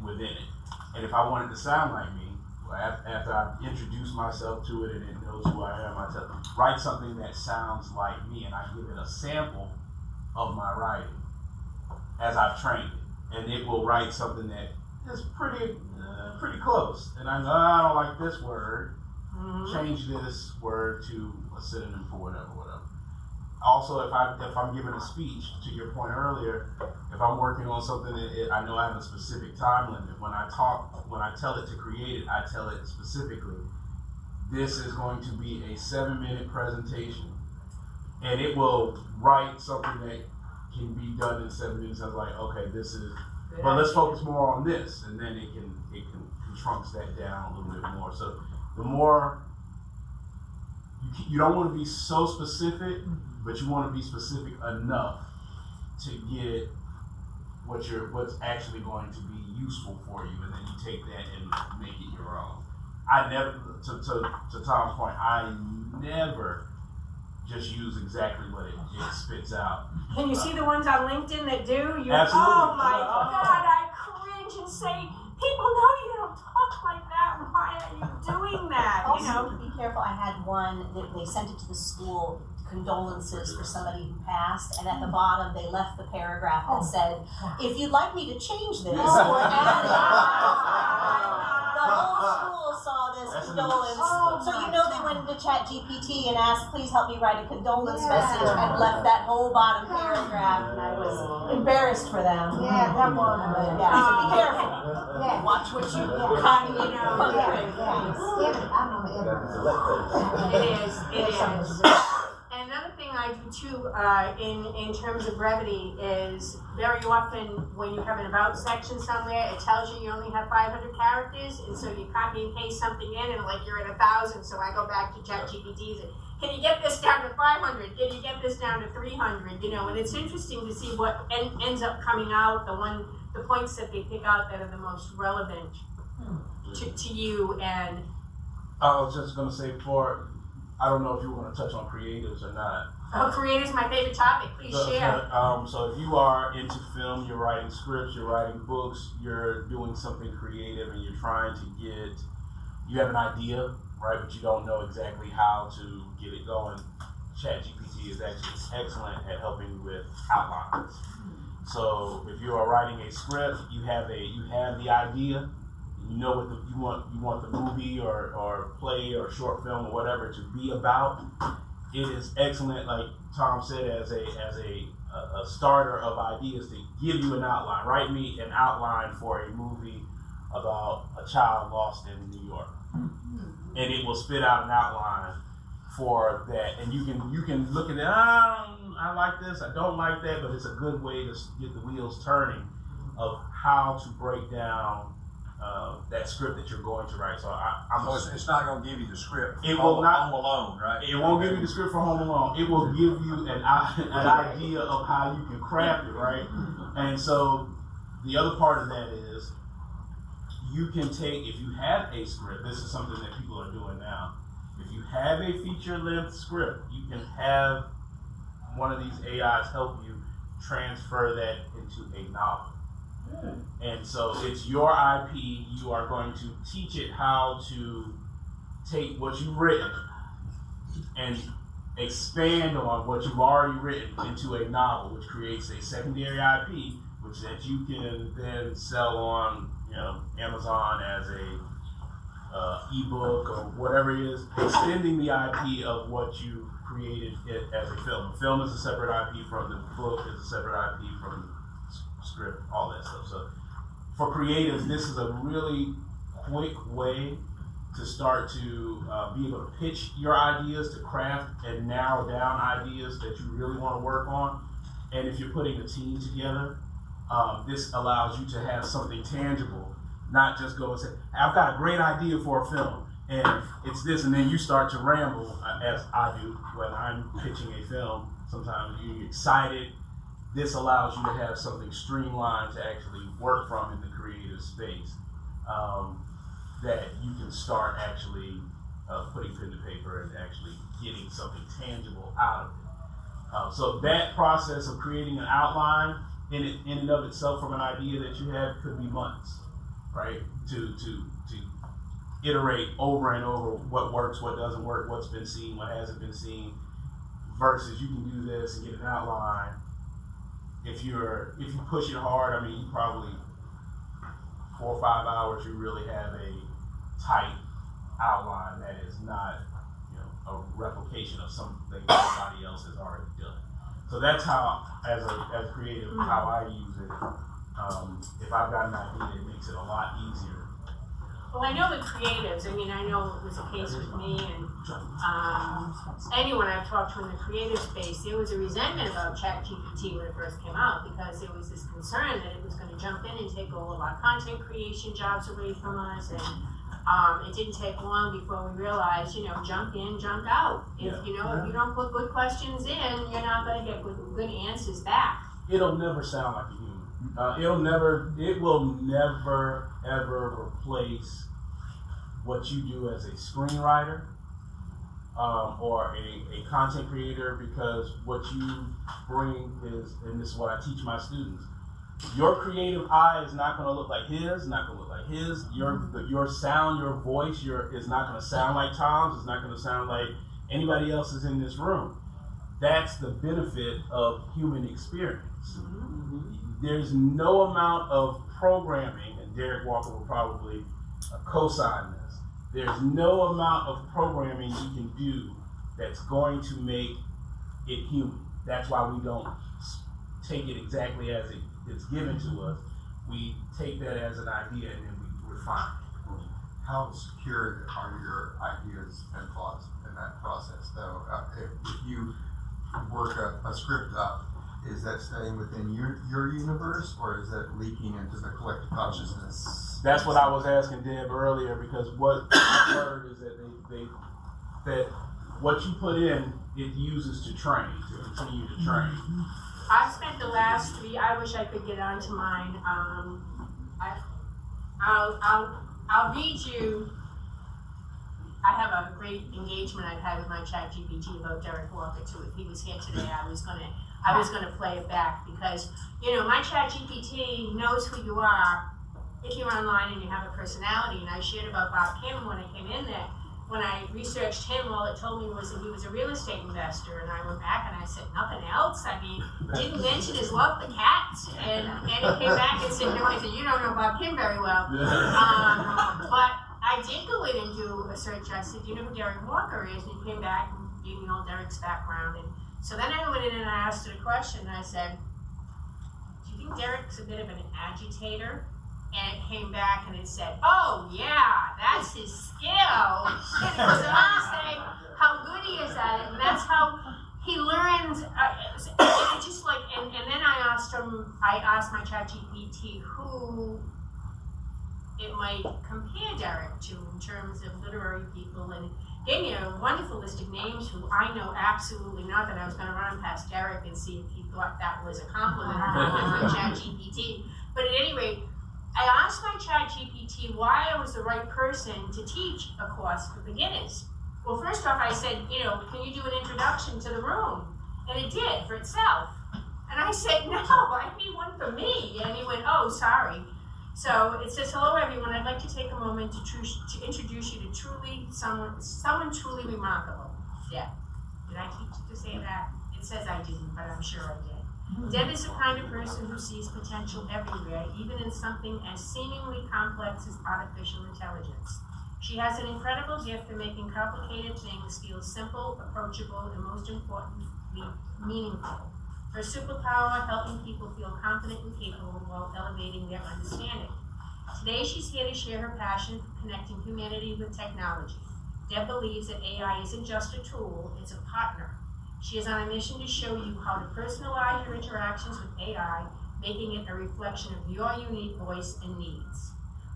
within it. And if I want it to sound like me, after I've introduced myself to it and it knows who I am, I tell it, write something that sounds like me, and I give it a sample of my writing as I've trained it, and it will write something that is pretty close. And I go, I don't like this word. Change this word to a synonym for whatever. also, if I'm giving a speech, to your point earlier, if I'm working on something that I know I have a specific time limit. When I tell it to create it, I tell it specifically, this is going to be a 7-minute presentation, and it will write something that can be done in 7 minutes. I was like, okay, this is, but let's focus more on this, and then it can trunks that down a little bit more. So the more you don't want to be so specific, but you want to be specific enough to get what's actually going to be useful for you, and then you take that and make it your own. I never, to Tom's point, I never just use exactly what it spits out. Can you see the ones on LinkedIn that do? Absolutely. Oh my God, I cringe and say, people know you don't talk like that. Why are you doing that? Also, be careful. I had one that they sent it to the school, condolences for somebody who passed, and at the bottom they left the paragraph that said, if you'd like me to change this or add it. The whole school saw this condolence. So you know they went into ChatGPT and asked, please help me write a condolence message, and left that whole bottom paragraph, and I was embarrassed for them. Yeah, that was. Yeah, so be careful. Yeah. Watch what you Kind of, It is. And another thing I do too, in terms of brevity, is very often when you have an about section somewhere, it tells you only have 500 characters, and so you copy and paste something in, and like you're at 1,000. So I go back to ChatGPT and say, can you get this down to 500? Can you get this down to 300? And it's interesting to see what ends up coming out. The points that they pick out that are the most relevant to you. And I was just going to say, I don't know if you want to touch on creatives or not. oh, creators, my favorite topic. Please share. So if you are into film, you're writing scripts, you're writing books, you're doing something creative, and you're trying to you have an idea, right, but you don't know exactly how to get it going. ChatGPT is actually excellent at helping you with outlines. So if you are writing a script, you have the idea. You know what you want the movie or play or short film or whatever to be about. It is excellent, like Tom said, as a starter of ideas to give you an outline. Write me an outline for a movie about a child lost in New York, and it will spit out an outline for that. And you can look at it. I like this. I don't like that, but it's a good way to get the wheels turning of how to break down that script that you're going to write. So it's not going to give you the script. It will not. Home Alone, right? It won't give you the script for Home Alone. It will give you an idea of how you can craft it, right? And so the other part of that is you can take, if you have a script, this is something that people are doing now. If you have a feature-length script, you can have one of these AIs help you transfer that into a novel. And so it's your IP. You are going to teach it how to take what you've written and expand on what you've already written into a novel, which creates a secondary IP, which that you can then sell on, Amazon as a ebook or whatever it is, extending the IP of what you created as a film. A film is a separate IP from the book, is a separate IP from the script, all that stuff. So for creatives, this is a really quick way to start to be able to pitch your ideas, to craft and narrow down ideas that you really want to work on. And if you're putting a team together, this allows you to have something tangible, not just go and say, I've got a great idea for a film, and it's this, and then you start to ramble, as I do when I'm pitching a film. Sometimes you get excited. This allows you to have something streamlined to actually work from in the creative space, that you can start actually putting pen to paper and actually getting something tangible out of it. So that process of creating an outline in and of itself from an idea that you have could be months, right? To iterate over and over what works, what doesn't work, what's been seen, what hasn't been seen, versus you can do this and get an outline. If you push it hard, I mean, you probably 4 or 5 hours, you really have a tight outline that is not, a replication of something somebody else has already done. So that's how, as a creative, how I use it. If I've got an idea, it makes it a lot easier. Well, I know the creatives, I mean, I know it was a case with me and anyone I've talked to in the creative space, there was a resentment about ChatGPT when it first came out because there was this concern that it was going to jump in and take all of our content creation jobs away from us. And it didn't take long before we realized, jump in, jump out. If you don't put good questions in, you're not going to get good answers back. It'll never sound like a human. It will never, ever replace what you do as a screenwriter or a content creator, because what you bring is, and this is what I teach my students, your creative eye is not going to look like his, not going to look like his. Your sound, your voice, is not going to sound like Tom's. It's not going to sound like anybody else's in this room. That's the benefit of human experience. There's no amount of programming, and Derek Walker will probably co-sign this. There's no amount of programming you can do that's going to make it human. That's why we don't take it exactly as it's given to us. We take that as an idea and then we refine it. How secure are your ideas and thoughts in that process, though? If you work a script up, is that staying within your universe, or is that leaking into the collective consciousness? That's what I was asking Deb earlier, because what I heard is that that what you put in, it uses to continue to train. I spent the last 3. I wish I could get onto mine. I'll read you. I have a great engagement I've had with my ChatGPT about Derek Walker too. If he was here today, I was gonna play it back, because my ChatGPT knows who you are if you're online and you have a personality. And I shared about Bob Kim when I came in there. When I researched him, all it told me was that he was a real estate investor, and I went back and I said, nothing else? I mean, didn't mention his love for cats, and he came back and said, no, I said, you don't know Bob Kim very well. But I did go in and do a search. I said, do you know who Derek Walker is? And he came back and gave me all Derek's background. And so then I went in and I asked it a question, and I said, do you think Derek's a bit of an agitator? And it came back and it said, oh yeah, that's his skill. And it was amazing how good he is at it, and that's how he learns. And then I asked my ChatGPT who it might compare Derek to in terms of literary people, and gave me a wonderful list of names who I know absolutely not, that I was going to run past Derek and see if he thought that was a compliment or not with my ChatGPT. But at any rate, I asked my ChatGPT why I was the right person to teach a course for beginners. Well, first off, I said, can you do an introduction to the room? And it did for itself. And I said, no, I need one for me. And he went, oh, sorry. So it says, hello, everyone. I'd like to take a moment to introduce you to someone truly remarkable. Yeah. Did I teach you to say that? It says I didn't, but I'm sure I did. Deb is the kind of person who sees potential everywhere, even in something as seemingly complex as artificial intelligence. She has an incredible gift for making complicated things feel simple, approachable, and most importantly, meaningful. Her superpower, helping people feel confident and capable while elevating their understanding. Today, she's here to share her passion for connecting humanity with technology. Deb believes that AI isn't just a tool, it's a partner. She is on a mission to show you how to personalize your interactions with AI, making it a reflection of your unique voice and needs.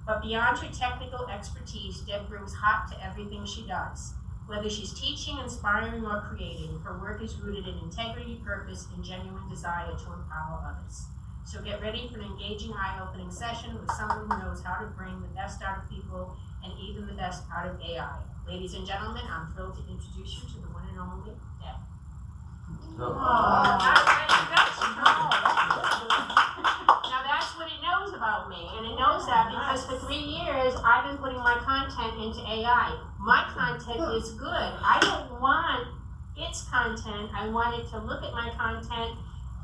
But beyond her technical expertise, Deb brings heart to everything she does. Whether she's teaching, inspiring, or creating, her work is rooted in integrity, purpose, and genuine desire to empower others. So get ready for an engaging, eye-opening session with someone who knows how to bring the best out of people and even the best out of AI. Ladies and gentlemen, I'm thrilled to introduce you to the one and only Deb. Now that's what it knows about me, and it knows that because for 3 years I've been putting my content into AI. My content is good. I don't want its content. I want it to look at my content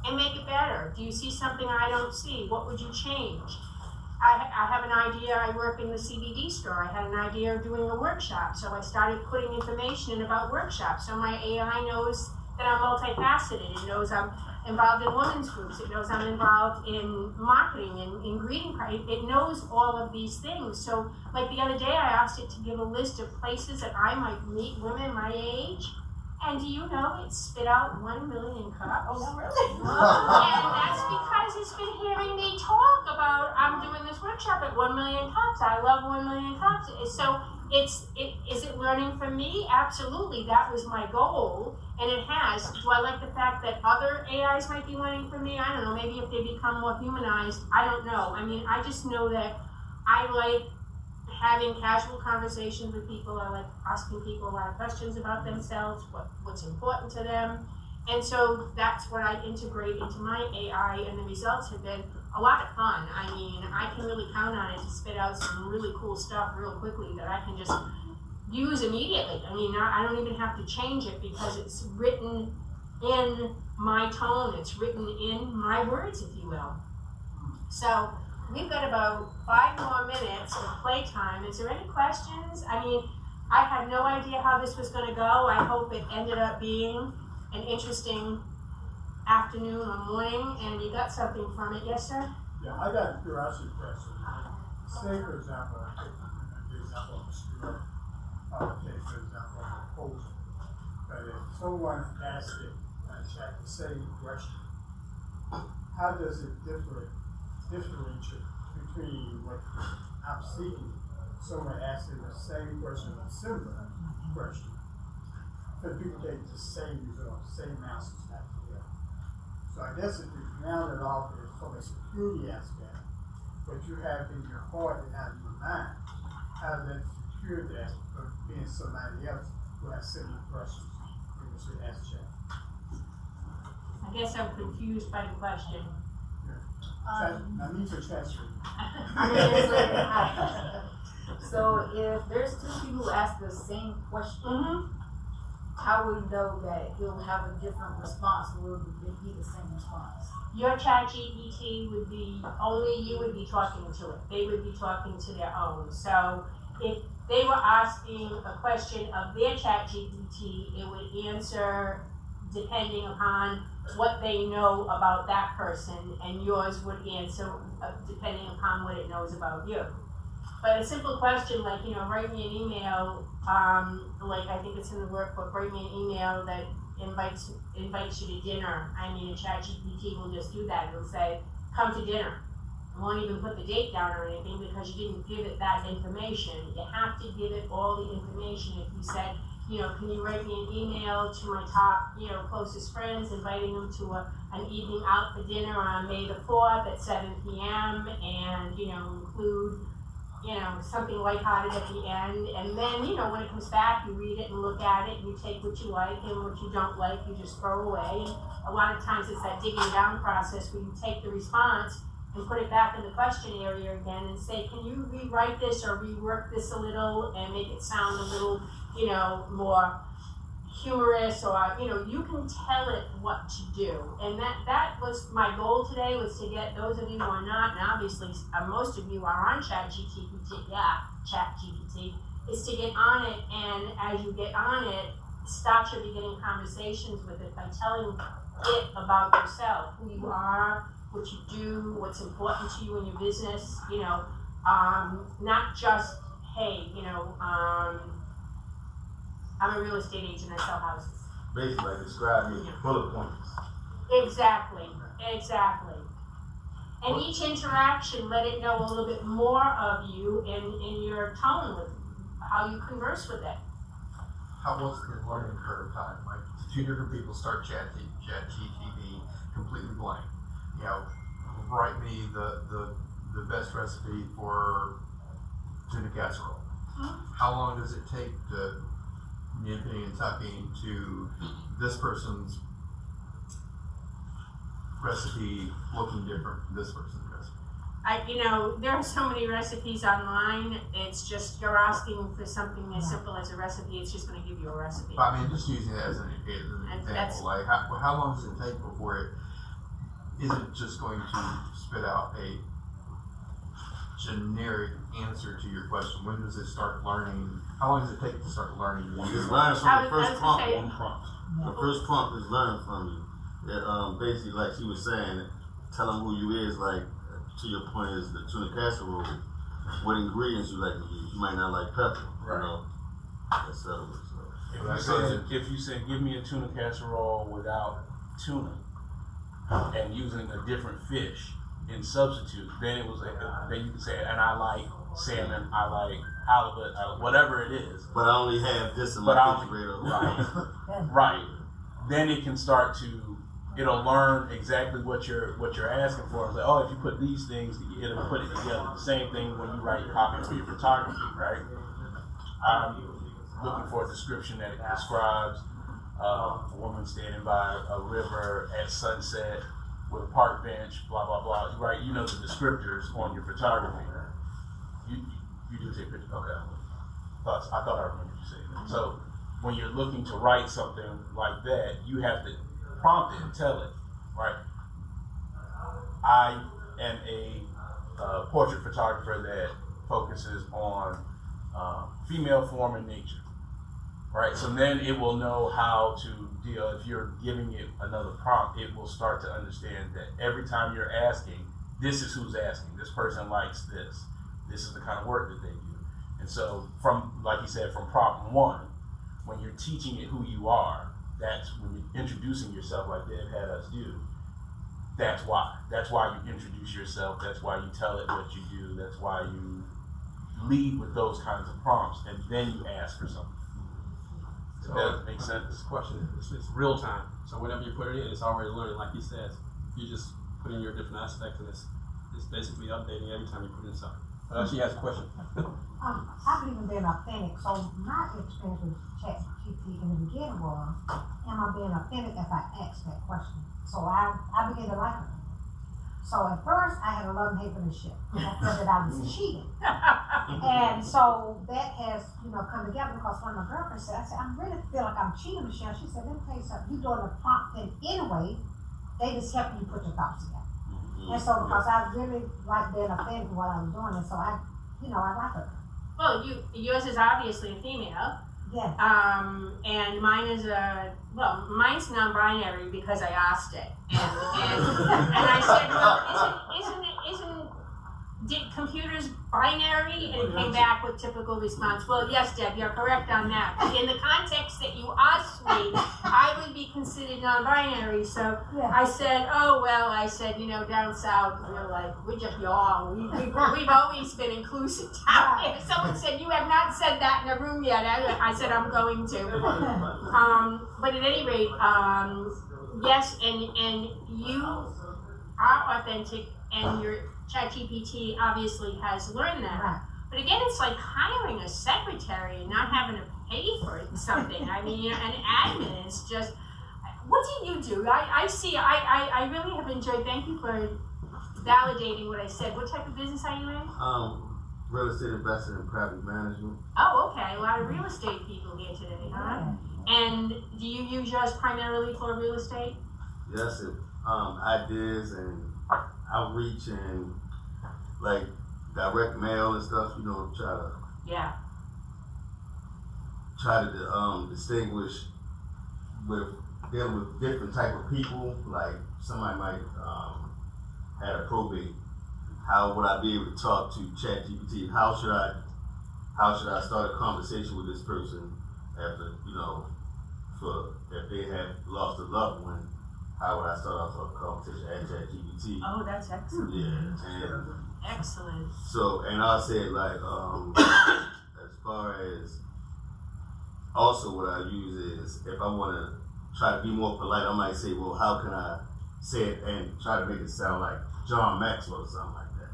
and make it better. Do you see something I don't see? What would you change? I have an idea, I work in the CBD store, I had an idea of doing a workshop, so I started putting information in about workshops, so my AI knows that I'm multifaceted, it knows I'm involved in women's groups, it knows I'm involved in marketing and in greeting cards, it knows all of these things. So like the other day I asked it to give a list of places that I might meet women my age, and do you know it spit out 1 million cups? Oh, no, really? And that's because it's been hearing me talk about I'm doing this workshop at 1 million cups. I love 1 million cups. So is it learning from me? Absolutely. That was my goal, and it has. Do I like the fact that other AIs might be learning from me? I don't know. Maybe if they become more humanized. I don't know. I mean, I just know that I like having casual conversations with people. I like asking people a lot of questions about themselves, what's important to them. And so that's what I integrate into my AI, and the results have been a lot of fun. I mean, I can really count on it to spit out some really cool stuff real quickly that I can just use immediately. I mean, I don't even have to change it because it's written in my tone, it's written in my words, if you will. So we've got about 5 more minutes of playtime. Is there any questions? I mean, I had no idea how this was going to go. I hope it ended up being an interesting afternoon or morning, and you got something from it. Yes, sir? Yeah, I got a curiosity question. Say, for example, I take the example of a student, take for example of a proposal. But if someone asks it, chat the same question, how does it differentiate between what I'm seeking, someone asking the same question, a similar question, to duplicate the same result, same answers back together? So I guess if you round it off from a security aspect, what you have in your heart and out in your mind, how does that secure that from being somebody else who has similar questions in the same ask chat? I guess I'm confused by the question. I need to transfer. So if there's 2 people who ask the same question, how will you know that you'll have a different response, or will it be the same response? Your ChatGPT would be, only you would be talking to it. They would be talking to their own. So if they were asking a question of their ChatGPT, it would answer depending upon what they know about that person, and yours would answer depending upon what it knows about you. But a simple question like, write me an email, like I think it's in the workbook, write me an email that invites you to dinner. I mean, a ChatGPT will just do that. It'll say, come to dinner. It won't even put the date down or anything because you didn't give it that information. You have to give it all the information. If you said, can you write me an email to my top, closest friends, inviting them to an evening out for dinner on May the 4th at 7 p.m. and, include, something lighthearted at the end. And then, when it comes back, you read it and look at it and you take what you like and what you don't like, you just throw away. And a lot of times it's that digging down process where you take the response and put it back in the question area again and say, can you rewrite this or rework this a little and make it sound a little, more humorous, or, you can tell it what to do. And that was my goal today, was to get those of you who are not, and obviously most of you are on ChatGPT, is to get on it, and as you get on it, start your beginning conversations with it by telling it about yourself, who you are, what you do, what's important to you in your business, not just, hey, I'm a real estate agent, I sell houses. Basically, describe me bullet points. Exactly. And each interaction, let it know a little bit more of you in your tone, with how you converse with it. What's the learning curve time? Like, 2 different people start ChatGPT completely blank. Write me the best recipe for tuna casserole. How long does it take to nipping and tucking to this person's recipe looking different from this person's recipe? There are so many recipes online. It's just, you're asking for something as simple as a recipe. It's just going to give you a recipe. But I mean, just using it as an example. Like, how long does it take before it isn't just going to spit out a generic answer to your question? When does it start learning? How long does it take to start learning? It's learning from the first prompt. One prompt. The first prompt is learning from you. Basically, like she was saying, tell them who you is. Like to your point is the tuna casserole. What ingredients you like to use? You might not like pepper. Right. You know, etc. If you said give me a tuna casserole without tuna and using a different fish in substitute, then it was then you can say, and I like salmon, I like halibut, whatever it is. But I only have this in my refrigerator. Right. Right. Then it can start to, it'll learn exactly what you're asking for. It's like, oh, if you put these things, it'll put it together. The same thing when you write copy for your photography, right? I'm looking for a description that describes a woman standing by a river at sunset with a park bench, blah, blah, blah. Right? You know the descriptors on your photography. You do take pictures. Okay. I thought I remembered you saying that. So when you're looking to write something like that, you have to prompt it and tell it, right? I am a portrait photographer that focuses on female form and nature, right? So then it will know how to deal. If you're giving it another prompt, it will start to understand that every time you're asking, this is who's asking. This person likes this. This is the kind of work that they do. And so from, like you said, from prompt 1, when you're teaching it who you are, that's when you're introducing yourself like Deb had us do. That's why. That's why you introduce yourself. That's why you tell it what you do. That's why you lead with those kinds of prompts, and then you ask for something. Does that make sense? This question, it's real time. So whenever you put it in, it's already learning. Like he says, you just put in your different aspects, and it's basically updating every time you put in something. She has a question. I believe in being authentic. So my experience with ChatGPT in the beginning was, am I being authentic if I ask that question? So I began to like it. So at first I had a love and hate relationship. I felt that I was cheating. And so that has, come together because one of my girlfriends said, I really feel like I'm cheating, Michelle. She said, let me tell you something, you're doing the prompt thing anyway, they just help you put your thoughts together. And so because I really like being authentic in what I was doing, and so I like it. Well, yours is obviously a female. Yeah. And mine is mine's non-binary because I asked it, and I said, well, isn't computers binary? And it came back with typical response. Well, yes, Deb, you're correct on that. But in the context that you asked me, I would be considered non-binary. So yeah. I said, down south, we're just y'all. We've always been inclusive down here. Someone said, you have not said that in a room yet. I said, I'm going to. But at any rate, yes, and you are authentic, and your ChatGPT obviously has learned that. Right. But again, it's like hiring a secretary and not having to pay for something. I mean, an admin is just, what do you do? I really have enjoyed, thank you for validating what I said. What type of business are you in? Real estate investor and property management. Oh, okay. A lot of real estate people here today, huh? Yeah. And do you use yours primarily for real estate? Yes, ideas and outreach and like direct mail and stuff, try to distinguish with dealing with different type of people. Like somebody might have a probate. How would I be able to talk to ChatGPT? How should I start a conversation with this person after, if they have lost a loved one? How would I start off a conversation at ChatGPT? Oh, that's excellent. Yeah, and excellent. So, and I said as far as also what I use is if I want to try to be more polite, I might say, well, how can I say it and try to make it sound like John Maxwell or something like that.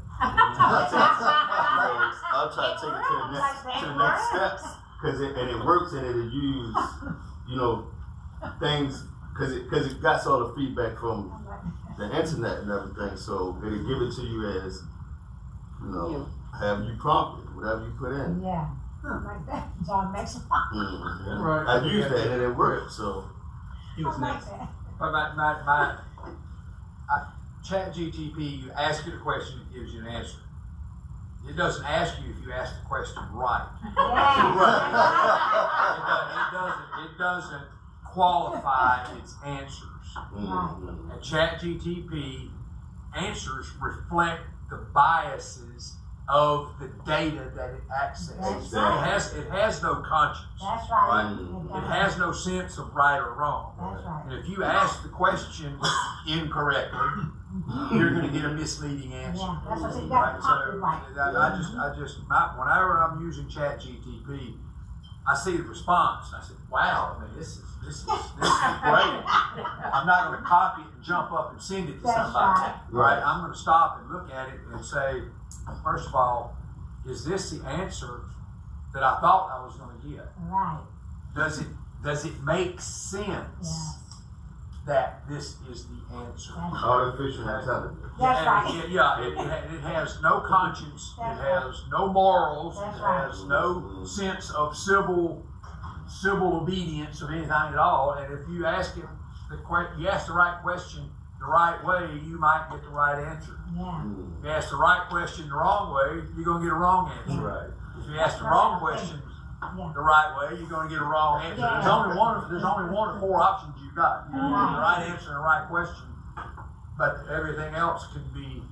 I'll try to take it to the next steps because it works and it'll use things. Because it got all the feedback from the internet and everything, so it'll give it to you as, have you prompted, whatever you put in. Yeah, like that, John Maxwell. Mm-hmm. Right. I used that and it worked, so. He was next. But my ChatGPT, you ask it a question, it gives you an answer. It doesn't ask you if you ask the question right. It doesn't qualify its answers. And ChatGPT answers reflect the biases of the data that it accesses. That's It has no conscience. That's right. It has no sense of right or wrong. That's right. And if you ask the question incorrectly, you're going to get a misleading answer. Yeah, that's what you got to pump it right. Whenever I'm using ChatGPT, I see the response. And I say, "Wow, I mean, this is great." I'm not going to copy it and jump up and send it to That's somebody. right. I'm going to stop and look at it and say, first of all, is this the answer that I thought I was going to get? Right. Does it make sense that this is the answer? Artificial intelligence. That's right. It has no conscience. That's It has no morals. That's It right. has no sense of civil obedience of anything at all. And if you ask it you ask the right question the right way, you might get the right answer. Yeah. If you ask the right question the wrong way, you're going to get a wrong answer. Right. If you ask the wrong question the right way, you're going to get a wrong answer. Yeah. There's only one of 4 options you've got. You get the right answer and the right question, but everything else can be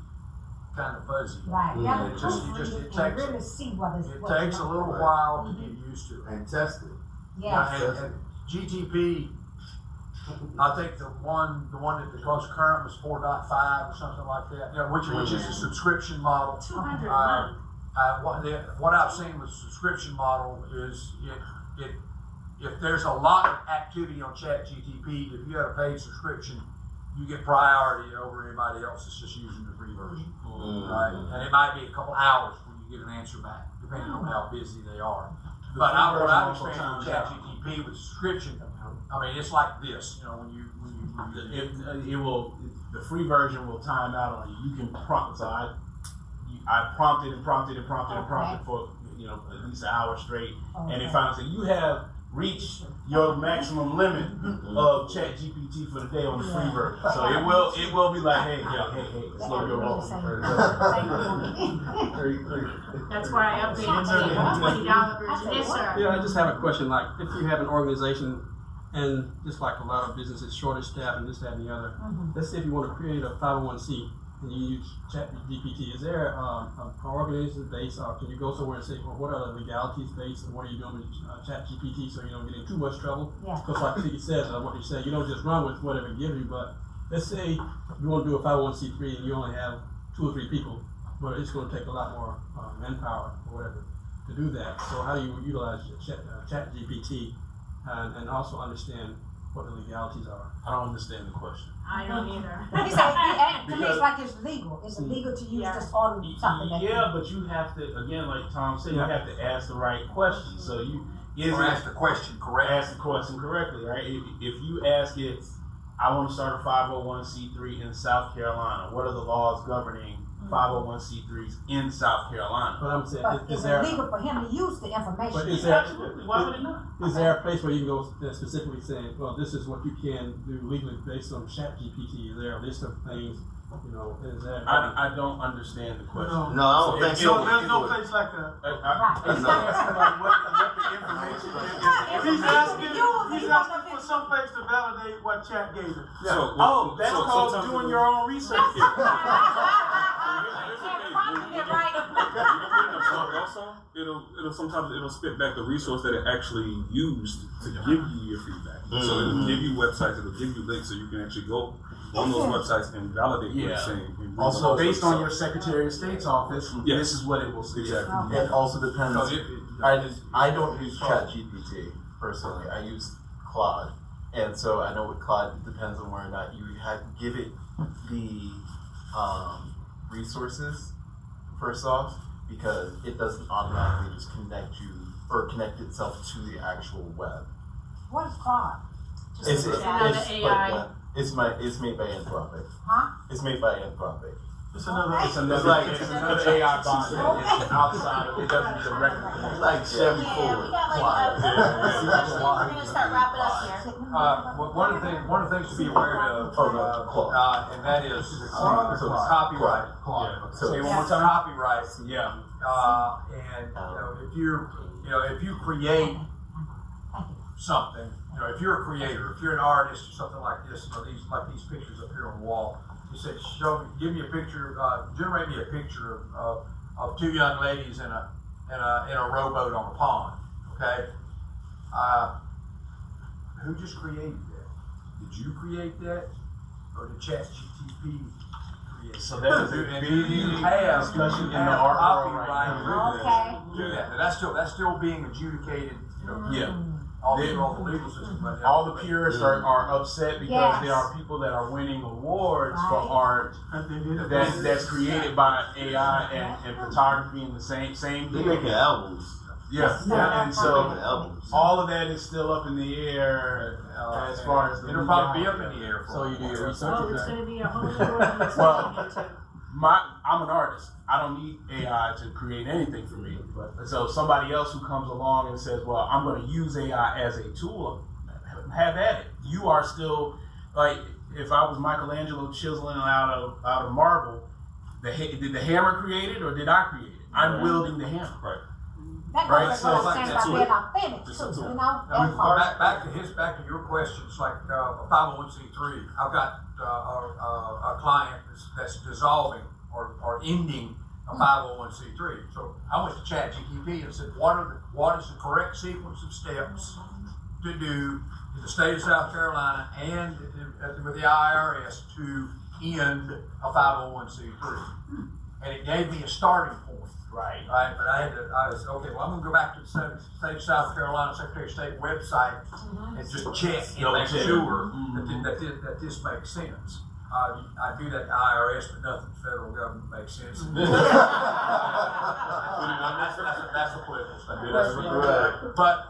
kind of fuzzy. Right. You have It to just proofread it it takes and really see what it's. it takes a little while to get used to it. And test it. Yes. And GTP, I think the one that the most current was 4.5 or something like that. Which is a subscription model. 200 a month. What I've seen with the subscription model is if there's a lot of activity on ChatGPT, if you have a paid subscription, you get priority over anybody else that's just using the free version. Right? And it might be a couple hours before you get an answer back, depending on how busy they are. But what I've experienced with ChatGPT with subscription, I mean, it's like this. The free version will time out on you. You can prompt. So I prompted for at least an hour straight, and it finally said you have reached your maximum limit of ChatGPT for the day on the free version. So it will be like, hey, slow your roll. That's why I updated to the $20 version. Yes, sir. Yeah, I just have a question. Like, if you have an organization, and just like a lot of businesses, shorter staff and this, that, and the other. Let's say if you want to create a 501c and you use ChatGPT, is there an organization based, or can you go somewhere and say, well, what are the legalities based, and what are you doing with ChatGPT so you don't get in too much trouble? Yeah. Because like he says, what you say, you don't just run with whatever it gives you, but let's say you want to do a 501c3 and you only have 2 or 3 people, but it's going to take a lot more manpower or whatever to do that. So how do you utilize ChatGPT and also understand what the legalities are? I don't understand the question. I don't either. He said, to me, it's like it's legal. It's illegal to use this on something that. Yeah, but you have to, again, like Tom said, you have to ask the right question. So ask the question correctly. Ask the question correctly, right? If you ask it, I want to start a 501c3 in South Carolina. What are the laws governing 501c3s in South Carolina? But I'm saying, But it's illegal for him to use the information. But is there, Absolutely. Why would it not? is there a place where you can go specifically saying, well, this is what you can do legally based on ChatGPT? Is there a list of things, is there? I don't understand the question. No, I don't think so. There's no place like that. Right. It's not asking like what the information is. He's asking for some place to validate what Chat gave him. That's called doing your own research. Also, it'll spit back the resource that it actually used to give you your feedback. So it'll give you websites, it'll give you links so you can actually go on those websites and validate what it's saying. Also, based on your Secretary of State's office, this is what it will say. Exactly. It also depends. I don't use ChatGPT personally. I use Claude, and so I know with Claude it depends on whether or not you give it the resources first off, because it doesn't automatically just connect itself to the actual web. What is Claude? It's AI. It's made by Anthropic. Huh? It's made by Anthropic. It's another AI bot. It's outside of it. Doesn't directly. It's like Chevy Ford. We're gonna start wrapping up here. one of the things to be aware of, and that is copyright. Say one more time. Copyright. Yeah. And if you create something, if you're a creator, if you're an artist or something like this, these pictures up here on the wall. You said, give me a picture, generate me a picture of two young ladies in a rowboat on a pond. Okay. Who just created that? Did you create that, or did ChatGPT create that? So that is a big discussion in the art world right now. Do that. Now that's still being adjudicated. Yeah. All the legal system right now. All the purists are upset because there are people that are winning awards for art that's created by AI and photography and the same thing. They're making albums. Yeah, and so all of that is still up in the air as far as the. It'll probably be up in the air. So you do your research. Oh, it's going to be a whole new world. Well, I'm an artist. I don't need AI to create anything for me. So somebody else who comes along and says, well, I'm going to use AI as a tool, have at it. You are still, like, if I was Michelangelo chiseling out of marble, did the hammer create it or did I create it? I'm wielding the hammer. Right. Right, so like that being authentic too, Back to your question, it's like a 501c3. I've got a client that's dissolving or ending a 501c3. So I went to ChatGPT and said, what is the correct sequence of steps to do in the state of South Carolina and with the IRS to end a 501c3? And it gave me a starting point. Right, but I was okay. Well, I'm going to go back to the state of South Carolina Secretary of State website and just check and make sure that this makes sense. I do that to IRS, but nothing to federal government makes sense. That's the political stuff. But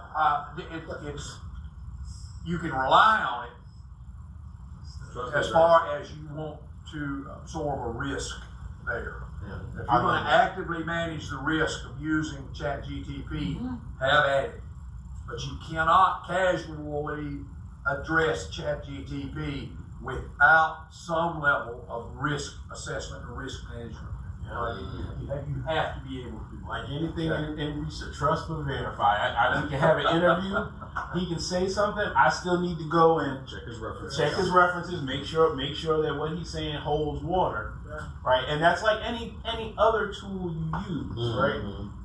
it's you can rely on it as far as you want to absorb a risk there. If you're going to actively manage the risk of using ChatGPT, have at it. But you cannot casually address ChatGPT without some level of risk assessment and risk management. You have to be able to do like anything in research, trust but verify. I can have an interview, he can say something, I still need to go and check his references, make sure that what he's saying holds water. Right, and that's like any other tool you use, right?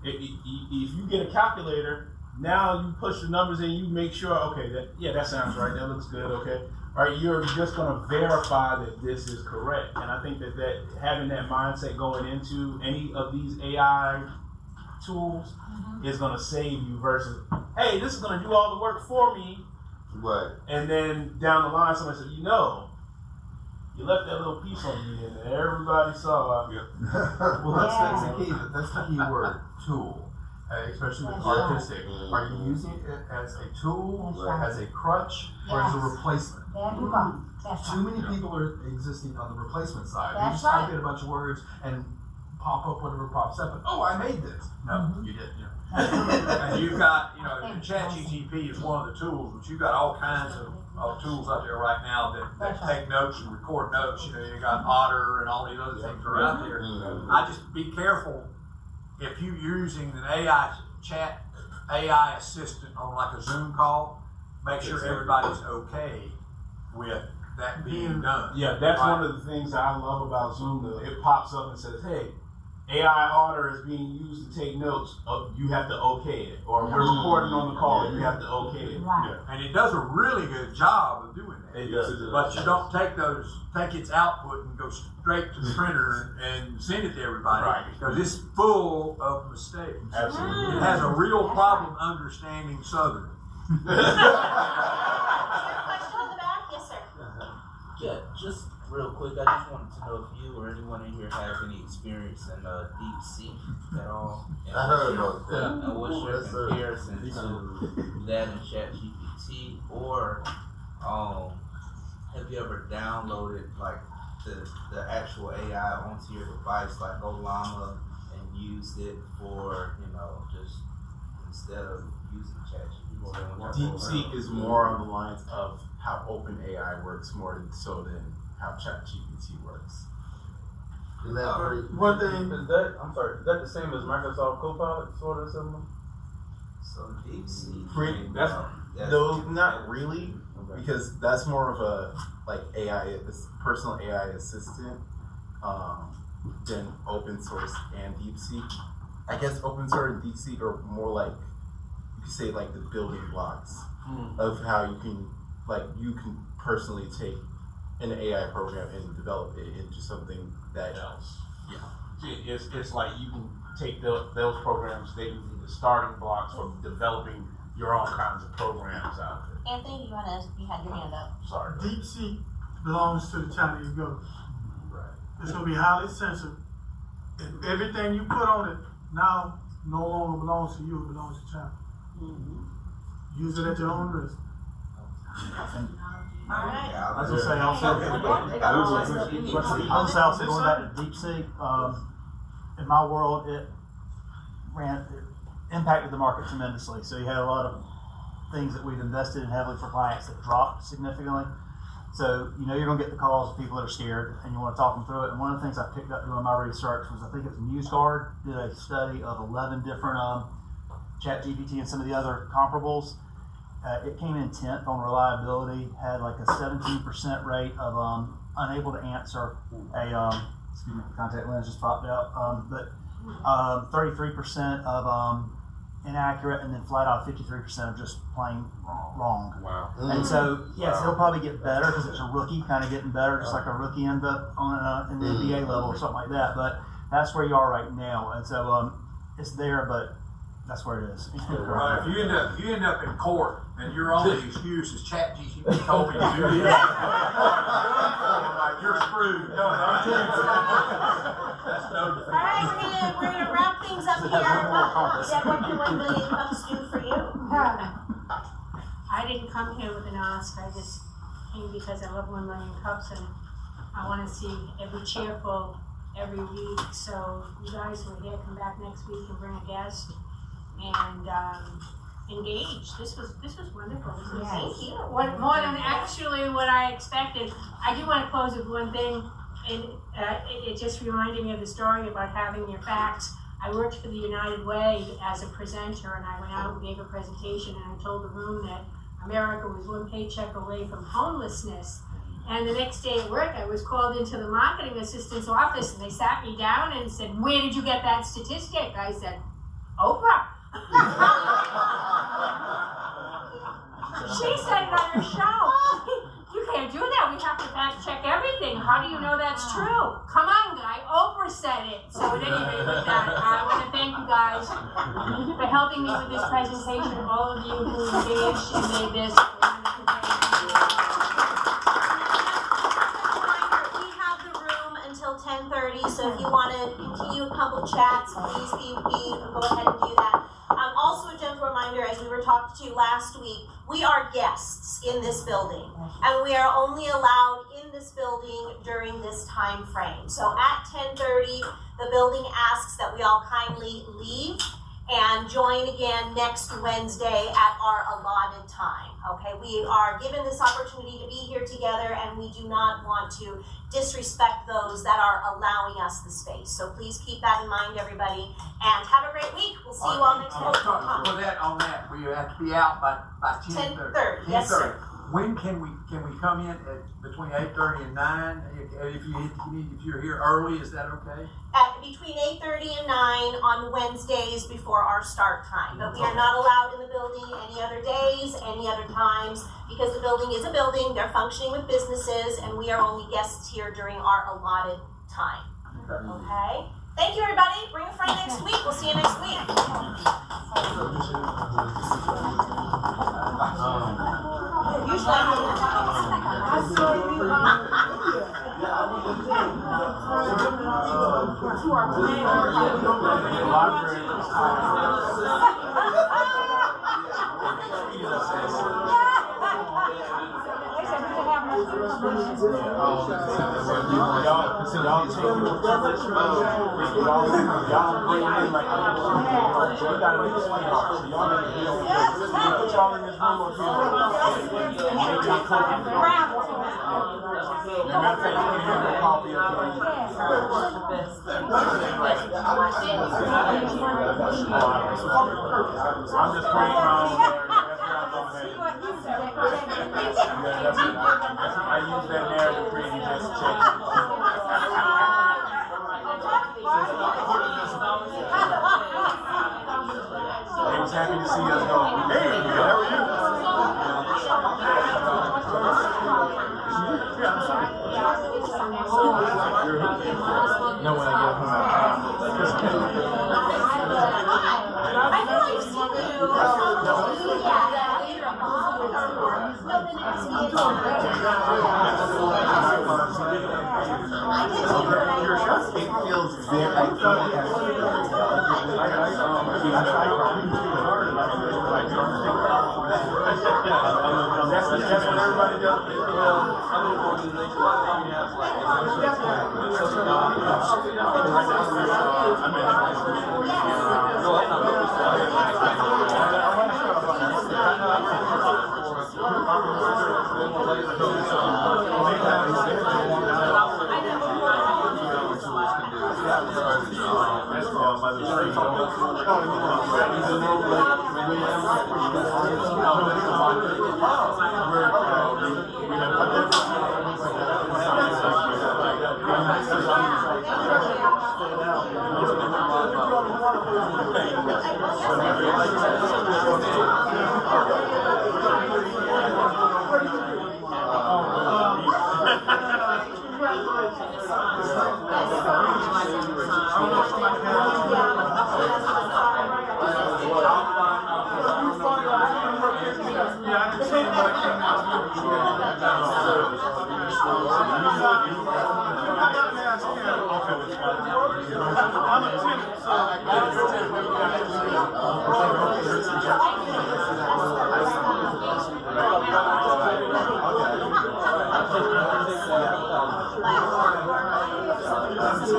If you get a calculator, now you push the numbers in, you make sure, okay, that sounds right, that looks good, okay. All right, you're just going to verify that this is correct, and I think that having that mindset going into any of these AI tools is going to save you versus, hey, this is going to do all the work for me, right? And then down the line, somebody said, you left that little piece on me, and everybody saw. Well, that's the key. That's the key word, tool. Especially with artistic. Are you using it as a tool, as a crutch, or as a replacement? There you go. That's Too many people are existing on the replacement side. That's You just type in a bunch of words and pop up whatever pops up. And, oh, I made this. No, you didn't. And you've got, ChatGPT is one of the tools, but you've got all kinds of tools out there right now that take notes and record notes. You got Otter and all these other things that are out there. I just be careful if you're using an AI assistant on like a Zoom call. Make sure everybody's okay with that being done. Yeah, that's one of the ththings that I love about Zoom. Though it pops up and says, "Hey, AI Otter is being used to take notes. You have to okay it, or we're recording on the call. You have to okay it." right. And it does a really good job of doing that. It does. But you don't take its output and go straight to the printer and send it to everybody. Right. Because it's full of mistakes. Absolutely. It has a real problem understanding Southern. Is there a question in the back? Yes, sir. Yeah, just real quick, I just wanted to know if you or anyone in here have any experience in deep sea at all. I heard about that. And what's your comparison to that and ChatGPT? Or have you ever downloaded like the actual AI onto your device, like Olama, and used it for, just instead of using ChatGPT? DeepSeek is more on the lines of how OpenAI works more so than how ChatGPT works. Elaborate. One thing, Is that the same as Microsoft Copilot, sort of similar? So DeepSeek. No, not really, because that's more of a like AI, personal AI assistant than open source and DeepSeek. I guess open source and DeepSeek are more like you could say like the building blocks of how you can personally take an AI program and develop it into something that else. Yeah, it's like you can take those programs, they can be the starting blocks for developing your own kinds of programs out there. Anthony, you had your hand up. Sorry. DeepSeek belongs to the Chinese government. Right. It's gonna be highly censored. And everything you put on it now no longer belongs to you, it belongs to China. Use it at your own risk. Alright. I was gonna say also, going back to DeepSeek, in my world, it impacted the market tremendously. So you had a lot of things that we've invested in heavily for clients that dropped significantly. So you know you're gonna get the calls of people that are scared and you wanna talk them through it. And one of the things I picked up doing my research was, I think it was NewsGuard did a study of 11 different ChatGPT and some of the other comparables. It came in 10th on reliability, had like a 17% rate of unable to answer a, excuse me, contact lens just popped out, but 33% of inaccurate, and then flat out 53% of just plain wrong. Wow. And so, yes, it'll probably get better because it's a rookie kind of getting better, just like a rookie ends up on in the NBA level or something like that. But that's where you are right now. And so it's there, but that's where it is. Right. If you end up in court and your only excuse is ChatGPT told me to do this, you're screwed. That's no defense. Alright, we're gonna wrap things up here. Deb, what can 1 million cups do for you? I didn't come here with an ask, I just came because I love 1 million cups and I wanna see every chair full every week. So you guys who are here, come back next week and bring a guest and engage. This was wonderful. Thank you. What more than actually what I expected. I do want to close with one thing, and it just reminded me of the story about having your facts. I worked for the United Way as a presenter, and I went out and gave a presentation, and I told the room that America was one paycheck away from homelessness. And the next day at work, I was called into the marketing assistant's office, and they sat me down and said, "Where did you get that statistic?" I said, "Oprah." She said it on her show. You can't do that. We have to fact check everything. How do you know that's true? Come on, guy. Oprah said it. So at any rate, with that, I want to thank you guys for helping me with this presentation. All of you who engaged and made this a wonderful day. We have the room until 10:30, so if you want to continue a couple chats, please go ahead and do that. Also a gentle reminder, as we were talked to last week, we are guests in this building, and we are only allowed in this building during this time frame. So at 10:30, the building asks that we all kindly leave and join again next Wednesday at our allotted time. Okay, we are given this opportunity to be here together, and we do not want to disrespect those that are allowing us the space. So please keep that in mind, everybody, and have a great week. We'll see you all next week. For that, on that, we have to be out by 10:30. Yes, sir. When can we come in at between 8:30 and 9? If you're here early, is that okay? At between 8:30 and 9 on Wednesdays before our start time. But we are not allowed in the building any other days, any other times, because the building is a building, they're functioning with businesses, and we are only guests here during our allotted time. Okay? Thank you, everybody. Bring a friend next week. We'll see you next week. Usually I saw you. They said we didn't have bring in like so you gotta make it sweetheart. So y'all make it put y'all in this room up here. Make it comfortable. Matter of fact, you can have no coffee up here. I'm just praying around there. I use that narrative for you just check. They was happy to see us go. Hey, how are you? No, when I get home, I feel like seen you. It feels very. That's what everybody does. Other organizations have like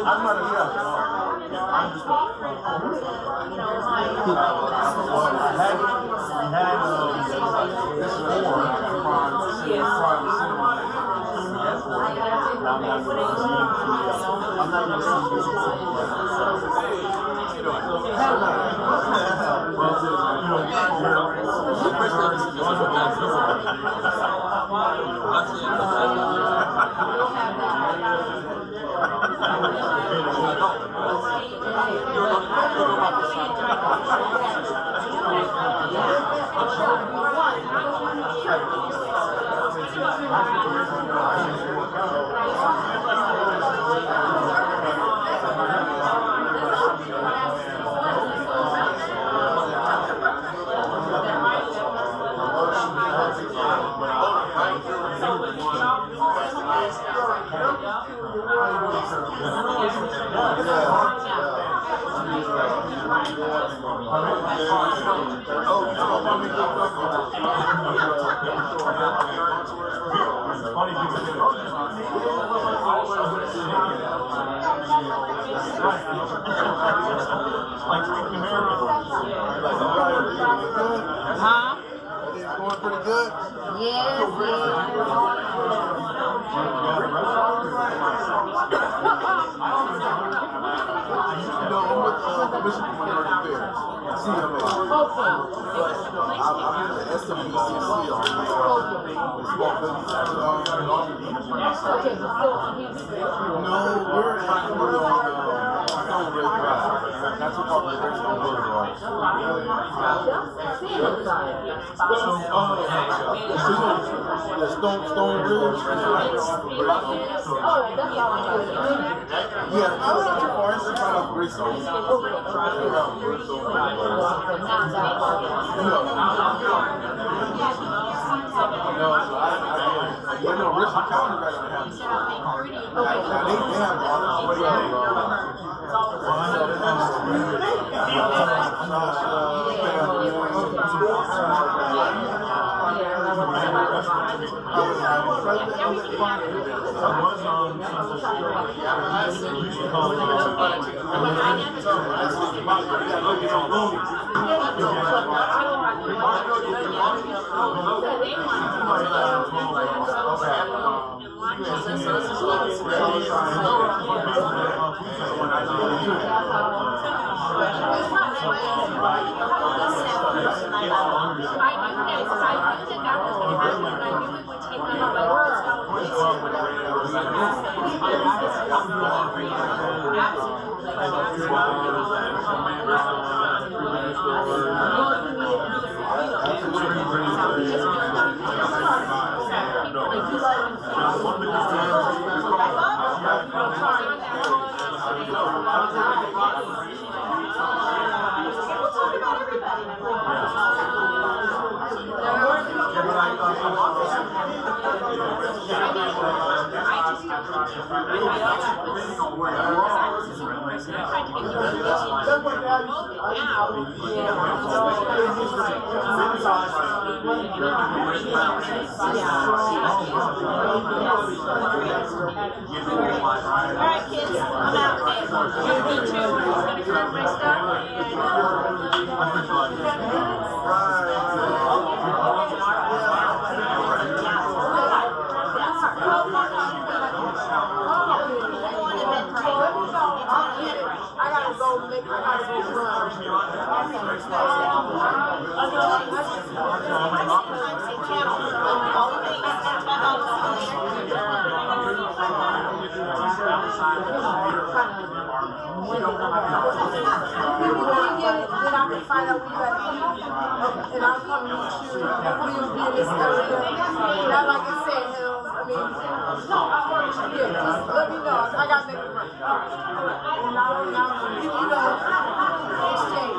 I'm not a chef. I'm just Huh? It's going pretty good. Yes, You know, I'm with the Commission for Minority Affairs, CMA. Okay. I'm in the SWCC on the small business. Okay, No, we're actually on Stonebridge Drive. That's what called the Stone Boulevard. The Stone Ridge. Yeah, I don't know too far. It's just right off Greystone. You know, Richland County right on the house. They have all this way Alright kids, I'm out. Me too. I'm just gonna cut my Find out where you gotta be, and I'll come meet you. Hopefully you'll be in this area. Not like I said, hell, I mean, yeah, just let me know. I gotta make it work. And I'll give you the exchange.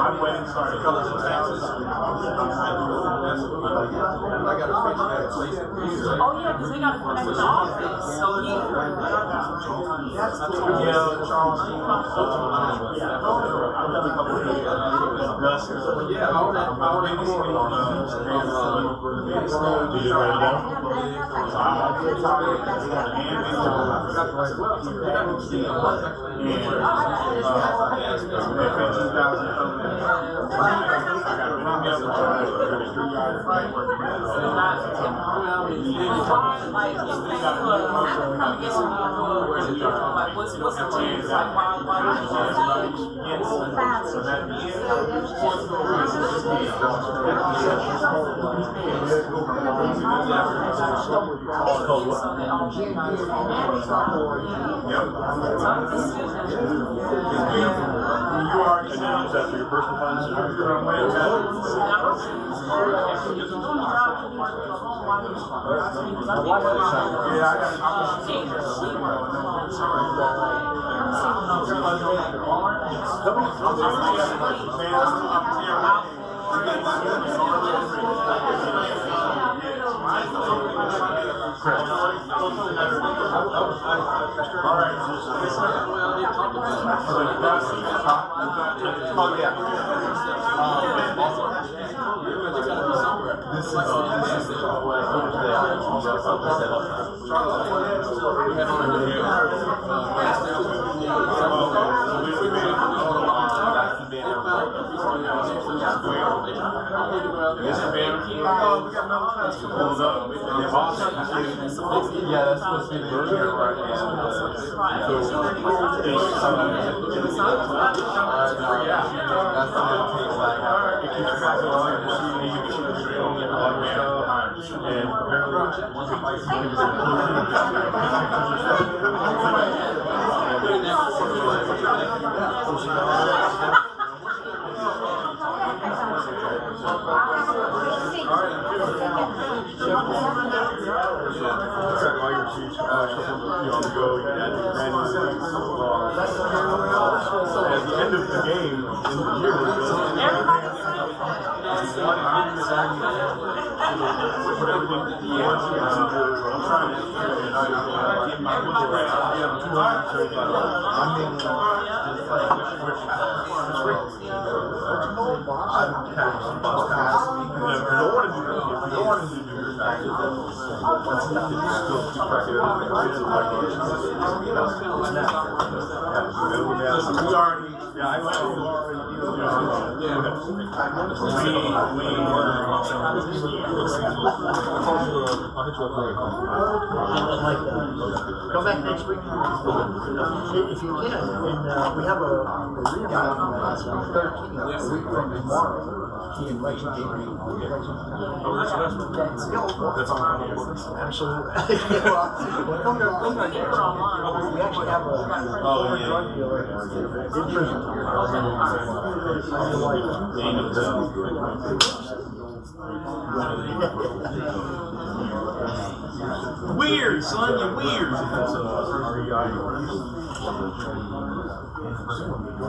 My wedding started colors and taxes. Oh yeah, because they got to come back to the office. So Oh, yeah. pulled up. Yeah, that's supposed to be the here right now. That's the takes like It keeps track of all your machine, you can see the straight on your stuff. And at the end of the game, in the year, put everything that you want to do. I'm trying to get my book right. I have 235. I mean, just like which I'm kind of if you don't want to do your factors, that's nothing. You still keep track of everything. We already, yeah, I like to already, Come back next week. If you can, and we have a readout from last week, 13, a week from tomorrow. The election gave me that's all. absolutely. We actually have a drug dealer in prison. Weird, son, you're weird.